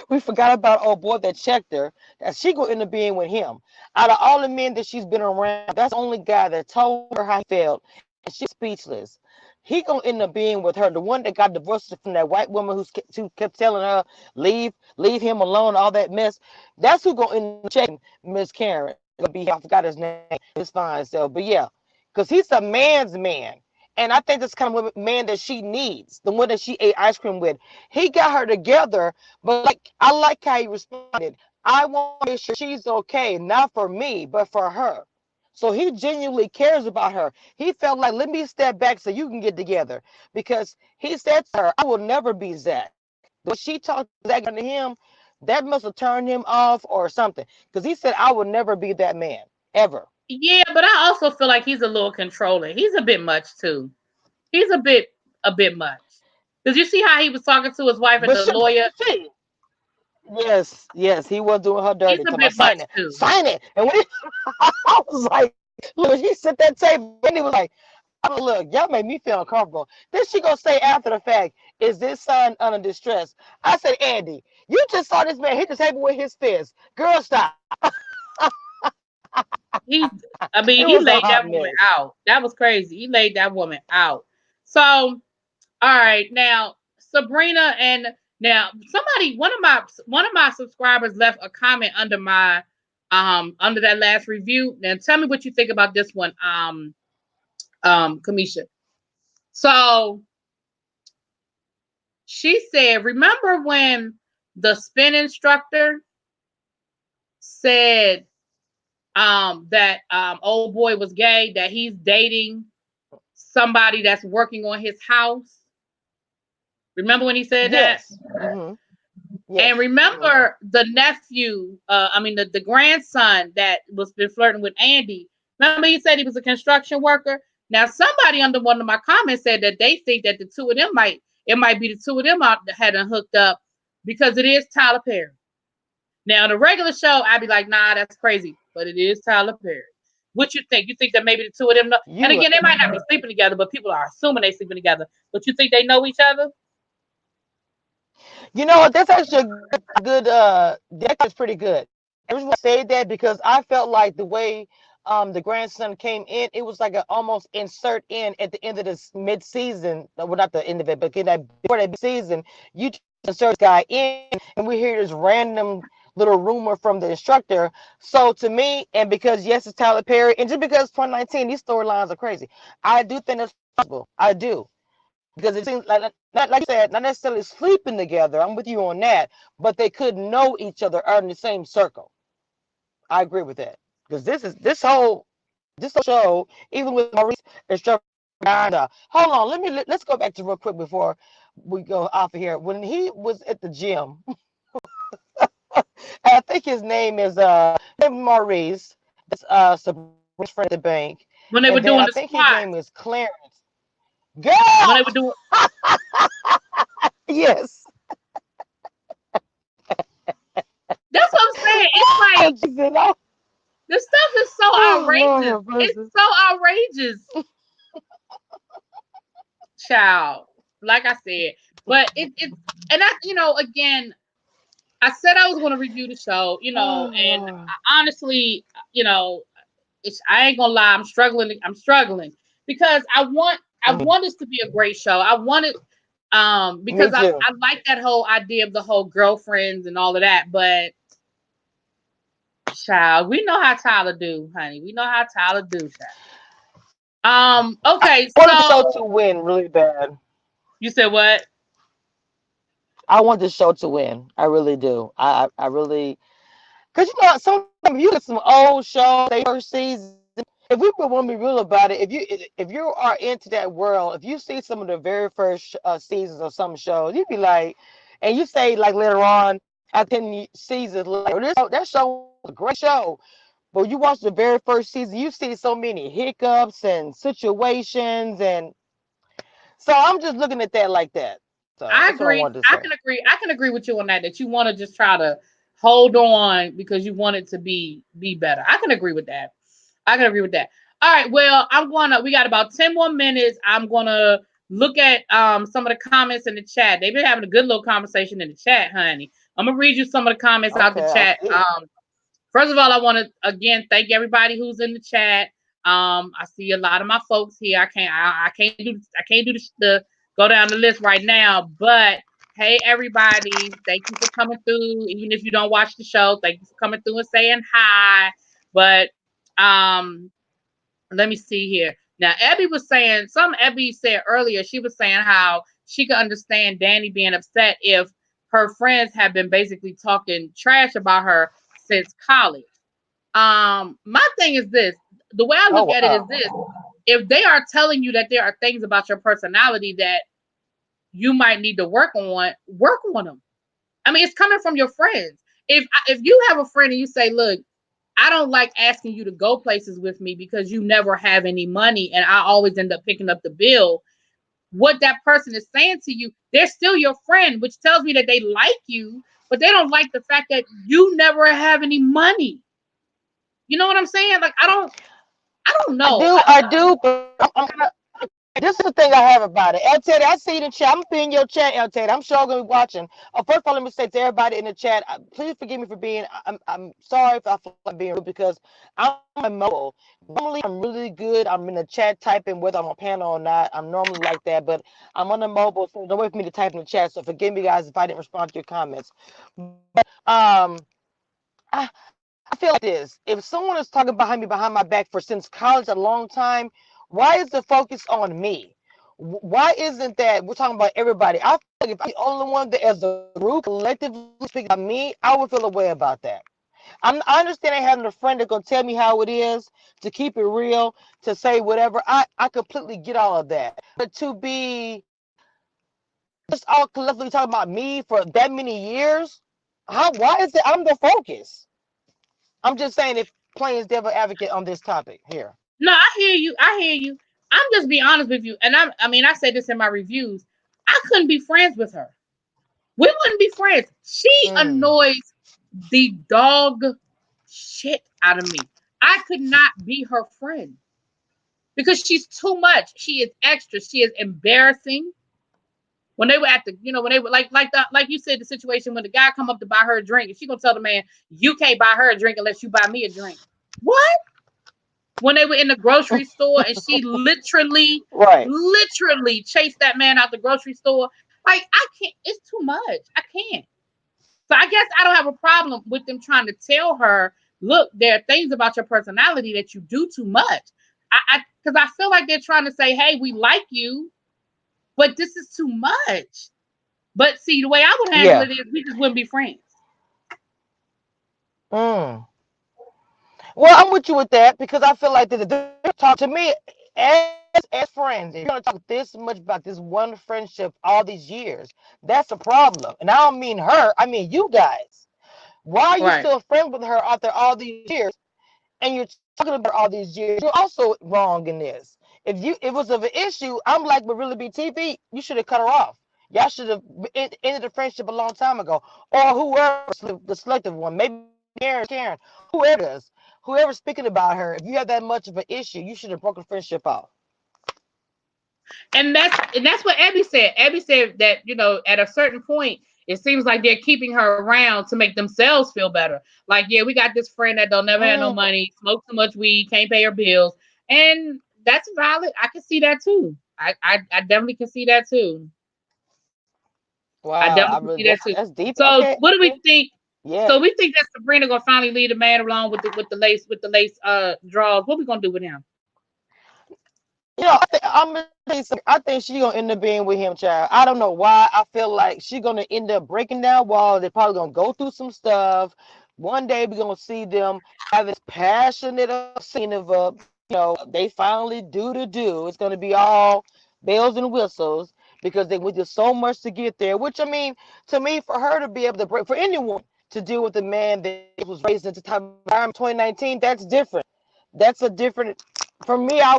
We forgot about old boy that checked her. That she gonna end up being with him. Out of all the men that she's been around, that's the only guy that told her how he felt, and she's speechless. He gonna end up being with her, the one that got divorced from that white woman who kept telling her leave him alone, all that mess. That's who gonna end up checking Miss Karen. I forgot his name. His fine self, but yeah, because he's a man's man. And I think that's kind of man that she needs, the one that she ate ice cream with. He got her together, but I like how he responded. I want to make sure she's okay, not for me, but for her. So he genuinely cares about her. He felt like, let me step back so you can get together. Because he said to her, I will never be Zach. When she talked to Zach to him, that must have turned him off or something. Because he said, I will never be that man, ever. Yeah, but I also feel like he's a little controlling. He's a bit much too. He's a bit much. Did you see how he was talking to his wife and the lawyer? Yes, he was doing her dirty. He's a bit much too. Sign it. And when I was like, look, he set that table and he was like, oh, look, y'all made me feel uncomfortable. Then she gonna say after the fact, is this son under distress? I said, Andy, you just saw this man hit the table with his fist. Girl, stop. He laid that woman out. That was crazy. He laid that woman out. So, all right, now Sabrina and now one of my subscribers left a comment under my under that last review. Now tell me what you think about this one, Kamisha. So she said, remember when the spin instructor said that old boy was gay, that he's dating somebody that's working on his house? Remember when he said that? Mm-hmm. Yes. And remember the nephew, the grandson that was been flirting with Andy. Remember, he said he was a construction worker. Now, somebody under one of my comments said that they think that the two of them might be the two of them out that hadn't hooked up because it is Tyler Perry. Now, in a regular show, I'd be like, nah, that's crazy. But it is Tyler Perry. What you think? You think that maybe the two of them know? And again, they might not be sleeping together, but people are assuming they sleeping together. But you think they know each other? You know what? That's actually a good that is pretty good. I just want to say that because I felt like the way the grandson came in, it was like an almost insert in at the end of this mid season. Well, not the end of it, but before that season, you insert this guy in, and we hear this random little rumor from the instructor. So to me, and because yes, it's Tyler Perry, and just because 2019, these storylines are crazy, I do think it's possible. I do. Because it seems like you said, not necessarily sleeping together. I'm with you on that, but they could know each other are in the same circle. I agree with that because this whole show, even with Maurice instructor. Hold on, let's go back to real quick before we go off of here. When he was at the gym, I think his name is Maurice. That's Sabrina's friend at the bank, When they were and then doing I the think his squat. name is Clarence. When they Girl, were doing yes. that's what I'm saying. It's like Jesus, this stuff is so oh Lord outrageous. have It's mercy. so outrageous, child. Like I said, but it and I, again, I said I was going to review the show, Oh and Lord. honestly, I ain't gonna lie, I'm struggling. I'm struggling because I want this to be a great show. I want it, because Me too. I like that whole idea of the whole girlfriends and all of that, but child, we know how Tyler do, honey. We know how Tyler do, child. Okay, I want the show so to win really bad. you said what? I want the show to win. I really do. I really, because sometimes you get some old shows, they first season. If we want to be real about it, if you are into that world, if you see some of the very first seasons of some shows, you'd be like, and you say like later on, after 10 seasons later, that show was a great show. But you watch the very first season, you see so many hiccups and situations, and so I'm just looking at that like that. So I that's what I agree. wanted to say. I can agree with you on that. That you want to just try to hold on because you want it to be better. I can agree with that. I can agree with that. All right. Well, we got about 10 more minutes. I'm gonna look at some of the comments in the chat. They've been having a good little conversation in the chat, honey. I'm gonna read you some of the comments out the Okay, I chat. see it. First of all, I want to again thank everybody who's in the chat. I see a lot of my folks here. I can't do the go down the list right now, but hey, everybody, thank you for coming through. Even if you don't watch the show, thank you for coming through and saying hi. But um, let me see here. Now, Abby said earlier, she was saying how she could understand Danny being upset if her friends have been basically talking trash about her since college. My thing is this: the way I Oh look at it is wow. this: if they are telling you that there are things about your personality that you might need to work on them. I mean, it's coming from your friends. If you have a friend and you say, "Look, I don't like asking you to go places with me because you never have any money and I always end up picking up the bill," what that person is saying to you, they're still your friend, which tells me that they like you, but they don't like the fact that you never have any money. You know what I'm saying? Like I don't know. I do, but I'm kind of. This is the thing I have about it. El Teddy, I see you in the chat. I'm being your chat, El Teddy. I'm sure I'm gonna be watching. First of all, let me say to everybody in the chat, please forgive me for being. I'm sorry if I feel like being rude because I'm mobile. Normally, I'm really good. I'm in the chat typing whether I'm on panel or not. I'm normally like that, but I'm on the mobile, so don't wait for me to type in the chat. So forgive me, guys, if I didn't respond to your comments. But I, I feel like this. If someone is talking behind me, behind my back for since college a long time, why is the focus on me? Why isn't that we're talking about everybody? I feel like if I'm the only one that as a group collectively speaking about me, I would feel a way about that. I understand having a friend that gonna tell me how it is, to keep it real, to say whatever. I completely get all of that. But to be just all collectively talking about me for that many years, why is it I'm the focus? I'm just saying if playing devil advocate on this topic here. No, I hear you. I hear you. I'm just being honest with you. And I mean, I said this in my reviews. I couldn't be friends with her. We wouldn't be friends. She Mm. annoys the dog shit out of me. I could not be her friend because she's too much. She is extra. She is embarrassing. When they were at the, when they were like you said, the situation when the guy come up to buy her a drink, and she gonna tell the man, "You can't buy her a drink unless you buy me a drink." What? When they were in the grocery store and she Right. literally chased that man out the grocery store. Like, I can't, it's too much. I can't. So I guess I don't have a problem with them trying to tell her, look, there are things about your personality that you do too much. Because I feel like they're trying to say, hey, we like you, but this is too much. But see, the way I would handle Yeah. it is we just wouldn't be friends. Mm. Well, I'm with you with that because I feel like the talk to me as friends. If you're gonna talk this much about this one friendship all these years, that's a problem. And I don't mean her. I mean you guys. Why are you Right. still friends with her after all these years? And you're talking about all these years. You're also wrong in this. If it was of an issue, I'm like with ReallyBTV, you should have cut her off. Y'all should have ended the friendship a long time ago, or whoever the selective one, maybe Karen, whoever it is, whoever's speaking about her. If you have that much of an issue, you should have broken friendship off. And that's what Abby said. Abby said that, at a certain point, it seems like they're keeping her around to make themselves feel better. Like, yeah, we got this friend that don't never have no Mm, money, smoke too much weed, can't pay her bills. And that's valid. I can see that too. I definitely can see that too. I wow, I definitely can really see that too. that's deep. So Okay, what do we okay, think? yeah. So we think that Sabrina gonna finally leave the man alone with the lace draws. What we gonna do with him? I'm gonna tell you something. I think she gonna end up being with him, child. I don't know why. I feel like she gonna end up breaking down walls. They're probably gonna go through some stuff. One day we're gonna see them have this passionate scene of they finally do to do. It's gonna be all bells and whistles because they went through so much to get there. Which I mean, to me, for her to be able to break, for anyone to deal with a man that was raised into type of environment 2019, that's different. That's a different. For me, I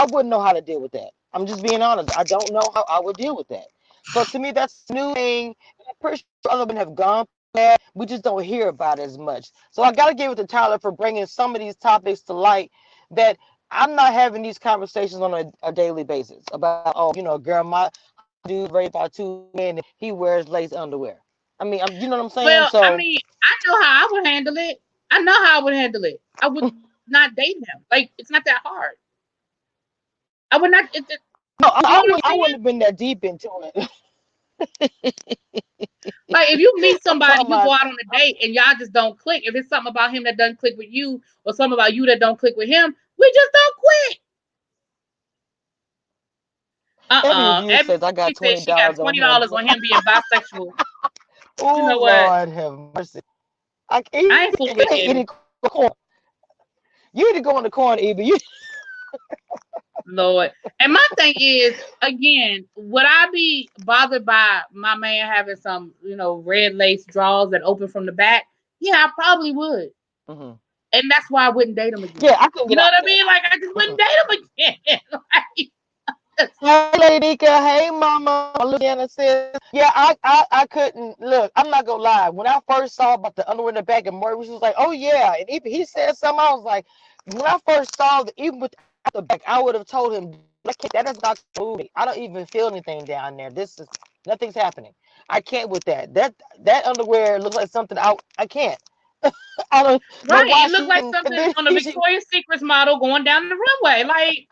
wouldn't know how to deal with that. I'm just being honest. I don't know how I would deal with that. So to me, that's a new thing. I'm pretty sure other men have gone through that. We just don't hear about it as much. So I got to give it to Tyler for bringing some of these topics to light that I'm not having these conversations on a daily basis about, girl, my dude raised by two men and he wears lace underwear. I mean, you know what I'm saying? Well, I So mean, I know how I would handle it. I know how I would handle it. I would not date him. Like, it's not that hard. I would not. no, You know what I'm I saying? wouldn't have been that deep into it. Like, if you meet I'm somebody, talking you go about. out on a date, and y'all just don't click. If it's something about him that doesn't click with you, or something about you that don't click with him, we just don't quit. Every review Abby says I got said she got $20 on him. $20 on him being bisexual. You Oh know what? Lord have mercy. I ain't fooling with It ain't Abby. any corn. You need to go in the corner, either. You Lord. And my thing is, again, would I be bothered by my man having some, red lace drawers that open from the back? Yeah, I probably would. hmm And that's why I wouldn't date him again. Yeah, I couldn't You get know out what I of mean? Like, I just that. wouldn't date him again. Like, Hey, Lady Nika. Hey, Mama. Louisiana says, yeah, I couldn't. Look, I'm not going to lie. When I first saw about the underwear in the back, and Murray was like, oh, yeah. And he said something. I was like, when I first saw even without the back, I would have told him, that is not moving. I don't even feel anything down there. Nothing's happening. I can't with that. That underwear looks like something I can't. I don't know right. why It looked she like didn't. And something then on a she, Victoria's Secrets model going down the runway. Like,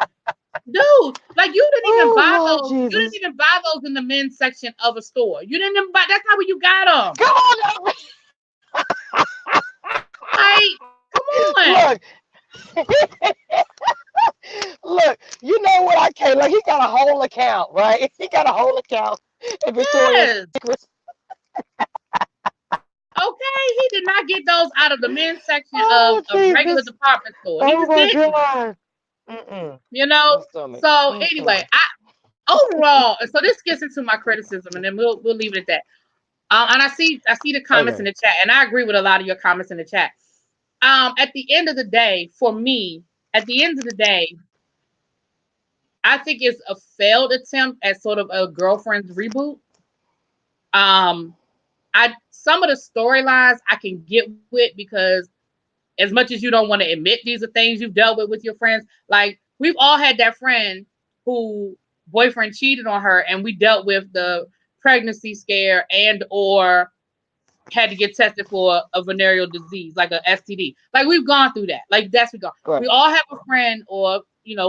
dude, like, you didn't even oh, buy Lord those. You didn't Jesus. even buy those in the men's section of a store. You didn't even buy. That's not where you got them. Come on Like, come now. on. Look. Look, you know what I can't like he got a whole account, right? He got a whole account in Victoria's Yes. Secret. Okay. He did not get those out of the men's section of Oh a regular Jesus. department store. He Oh just my didn't. God. Mm-mm. You know. My stomach. So Mm-mm. anyway, overall, so this gets into my criticism, and then we'll leave it at that. And I see the comments in Okay. the chat, and I agree with a lot of your comments in the chat. At the end of the day, for me, at the end of the day, I think it's a failed attempt at sort of a girlfriend's reboot. Um, I some of the storylines I can get with because as much as you don't want to admit these are things you've dealt with your friends, like we've all had that friend who boyfriend cheated on her and we dealt with the pregnancy scare and or had to get tested for a venereal disease like a STD. Like we've gone through that. Like that's we go. We Right. all have a friend or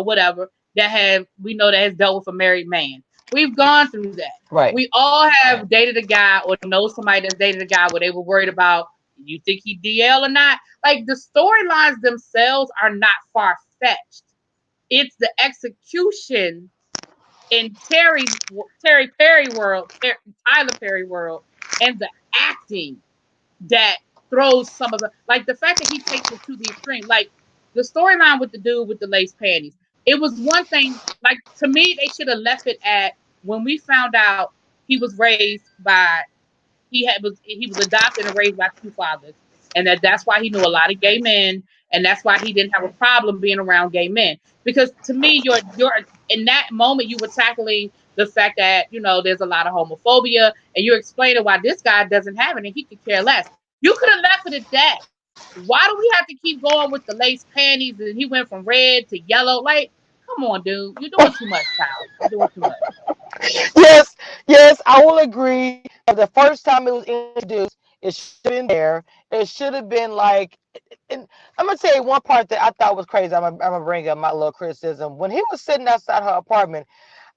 whatever that we know that has dealt with a married man. We've gone through that. Right. We all have dated a guy or know somebody that's dated a guy where they were worried about you think he DL or not. Like the storylines themselves are not far fetched. It's the execution in Terry Perry world, Tyler Perry world, and the acting that throws some of the like the fact that he takes it to the extreme. Like the storyline with the dude with the lace panties. It was one thing, like to me, they should have left it at when we found out he was raised by he was adopted and raised by two fathers. And that's why he knew a lot of gay men, and that's why he didn't have a problem being around gay men. Because to me, you're in that moment you were tackling the fact that there's a lot of homophobia, and you're explaining why this guy doesn't have it and he could care less. You could have left it at that. Why do we have to keep going with the lace panties and he went from red to yellow? Like, come on, dude, you're doing too much, pal. You're doing too much. Yes, yes, I will agree. The first time it was introduced, it should have been there. It should have been like, and I'm gonna tell you one part that I thought was crazy. I'm gonna bring up my little criticism. When he was sitting outside her apartment,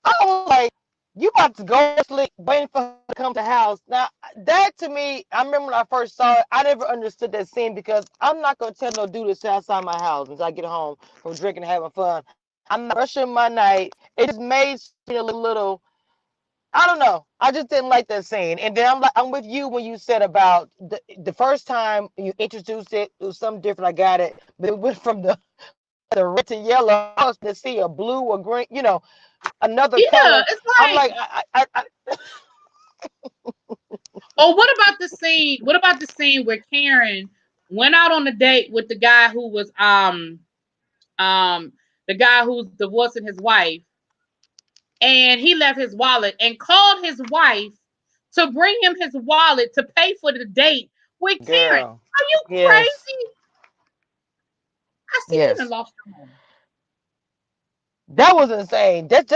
I was like, "You about to go to sleep, waiting for her to come to the house." Now, that to me, I remember when I first saw it, I never understood that scene because I'm not gonna tell no dude to sit outside my house until I get home from drinking and having fun. I'm not rushing my night. It just made me a little. I don't know. I just didn't like that scene. And then I'm with you when you said about the first time you introduced it, it was something different. I got it, but it went from the red to yellow. I was to see a blue or green, another Yeah, color. it's I'm like, like, I oh, what about the scene? What about the scene where Karen went out on a date with the guy who was um the guy who's divorcing his wife, and he left his wallet and called his wife to bring him his wallet to pay for the date with Karen. girl, Are you yes, crazy? I see you done yes, lost your mind. that was insane. That's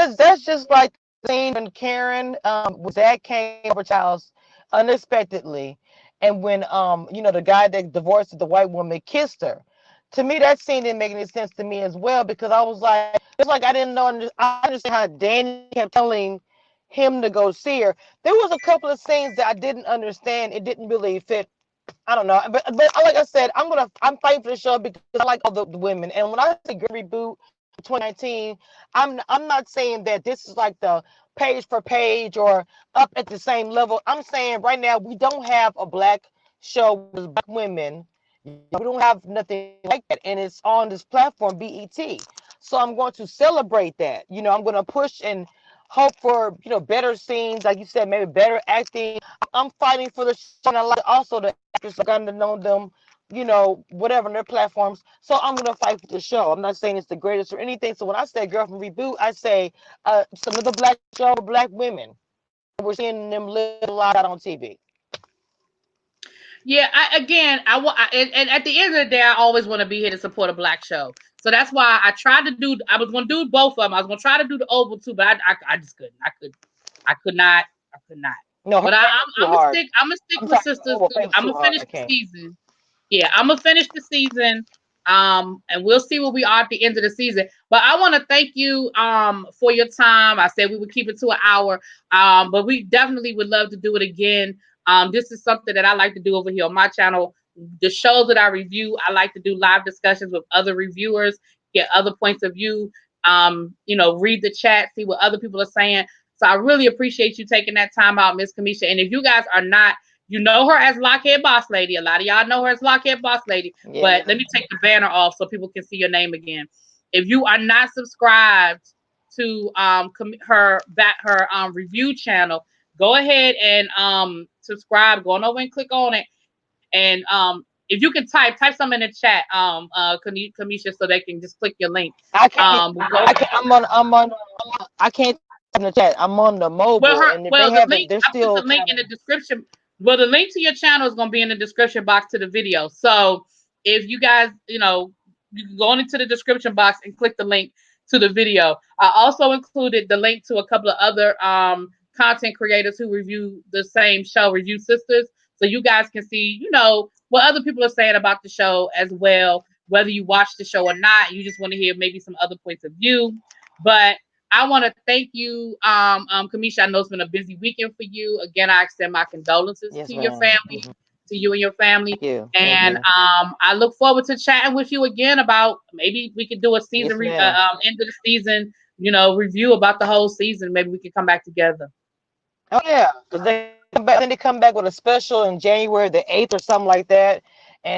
just like the scene when Karen was dad came over to house unexpectedly, and when the guy that divorced the white woman kissed her. To me, that scene didn't make any sense to me as well because I was like, it's like I didn't know. I understand how Danny kept telling him to go see her. There was a couple of scenes that I didn't understand. It didn't really fit. I don't know, but like I said, I'm fighting for the show because I like all the women. And when I say great reboot 2019, I'm not saying that this is like the page for page or up at the same level. I'm saying right now we don't have a black show with black women. We don't have nothing like that, and it's on this platform BET. So I'm going to celebrate that. I'm going to push and hope for better scenes, like you said, maybe better acting. I'm fighting for the show, and I like also the actors. I've gotten to know them, whatever on their platforms. So I'm gonna fight for the show. I'm not saying it's the greatest or anything. So when I say girl from reboot, I say it's another black show, black women. We're seeing them live a lot out on TV. Yeah, and at the end of the day, I always want to be here to support a black show. So that's why I tried to do. I was going to do both of them. I was going to try to do the Oval too, but I just couldn't. I could not. I could not. No, her But paint was too I'm gonna hard. stick. I'm gonna stick I'm with sorry, Sisters. her paint was I'm too gonna hard. finish I the can't. season. Yeah, I'm gonna finish the season. And we'll see where we are at the end of the season. But I want to thank you for your time. I said we would keep it to an hour. But we definitely would love to do it again. This is something that I like to do over here on my channel. The shows that I review, I like to do live discussions with other reviewers, get other points of view. Read the chat, see what other people are saying. So I really appreciate you taking that time out, Miss Kamisha. And if you guys are not, you know her as Lockhead Boss Lady. A lot of y'all know her as Lockhead Boss Lady. But Yeah. let me take the banner off so people can see your name again. If you are not subscribed to her review channel, go ahead and subscribe. Go on over and click on it, and if you can type something in the chat, Kamisha, so they can just click your link. I can't. We'll go. I can't. I can't type in the chat. I'm on the mobile, and if they Well, the haven't, link, they're I put still the link kind in the of. description. Well, the link to your channel is going to be in the description box to the video. So if you guys, you can go into the description box and click the link to the video. I also included the link to a couple of other content creators who review the same show, Review Sisters. So you guys can see, what other people are saying about the show as well, whether you watch the show or not. You just want to hear maybe some other points of view. But I want to thank you, Kamisha. I know it's been a busy weekend for you. Again, I extend my condolences Yes, to your ma'am. family, to you and your family. Thank you. Thank And you. I look forward to chatting with you again about maybe we could do a season, Yes, ma'am. end of the season, review about the whole season. Maybe we could come back together. Oh yeah, because they come back. Then they come back with a special in January the 8th or something like that,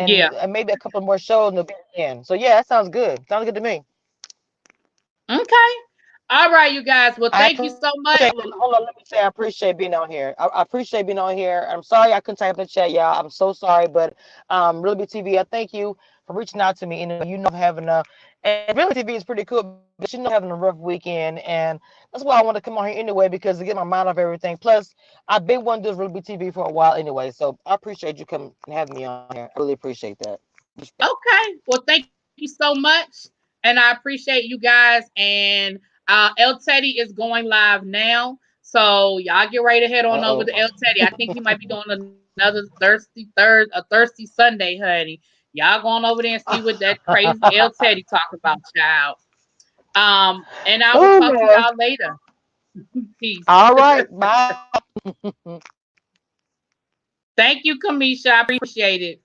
Yeah. and maybe a couple more shows in the end. So yeah, that sounds good. Sounds good to me. Okay. All right, you guys. Well, I thank you so much. appreciate. Hold on, let me say I appreciate being on here. I appreciate being on here. I'm sorry I couldn't type in the chat, y'all. I'm so sorry, but ReallyBTV, I thank you for reaching out to me. Anyway, I'm having a and ReallyTV is pretty cool, but I'm having a rough weekend, and that's why I want to come on here anyway because to get my mind off everything. Plus, I've been wanting to do ReallyBTV for a while anyway, so I appreciate you coming and having me on here. I really appreciate that. Okay. Well, thank you so much. And I appreciate you guys. And El Teddy is going live now. So y'all get ready to head on over Uh to El Teddy. I think he might be doing another a thirsty Sunday, honey. Y'all going over there and see what that crazy El Teddy talk about, child. And I will oh talk to man. y'all later. Peace. All right. Bye. Thank you, Kamisha. I appreciate it.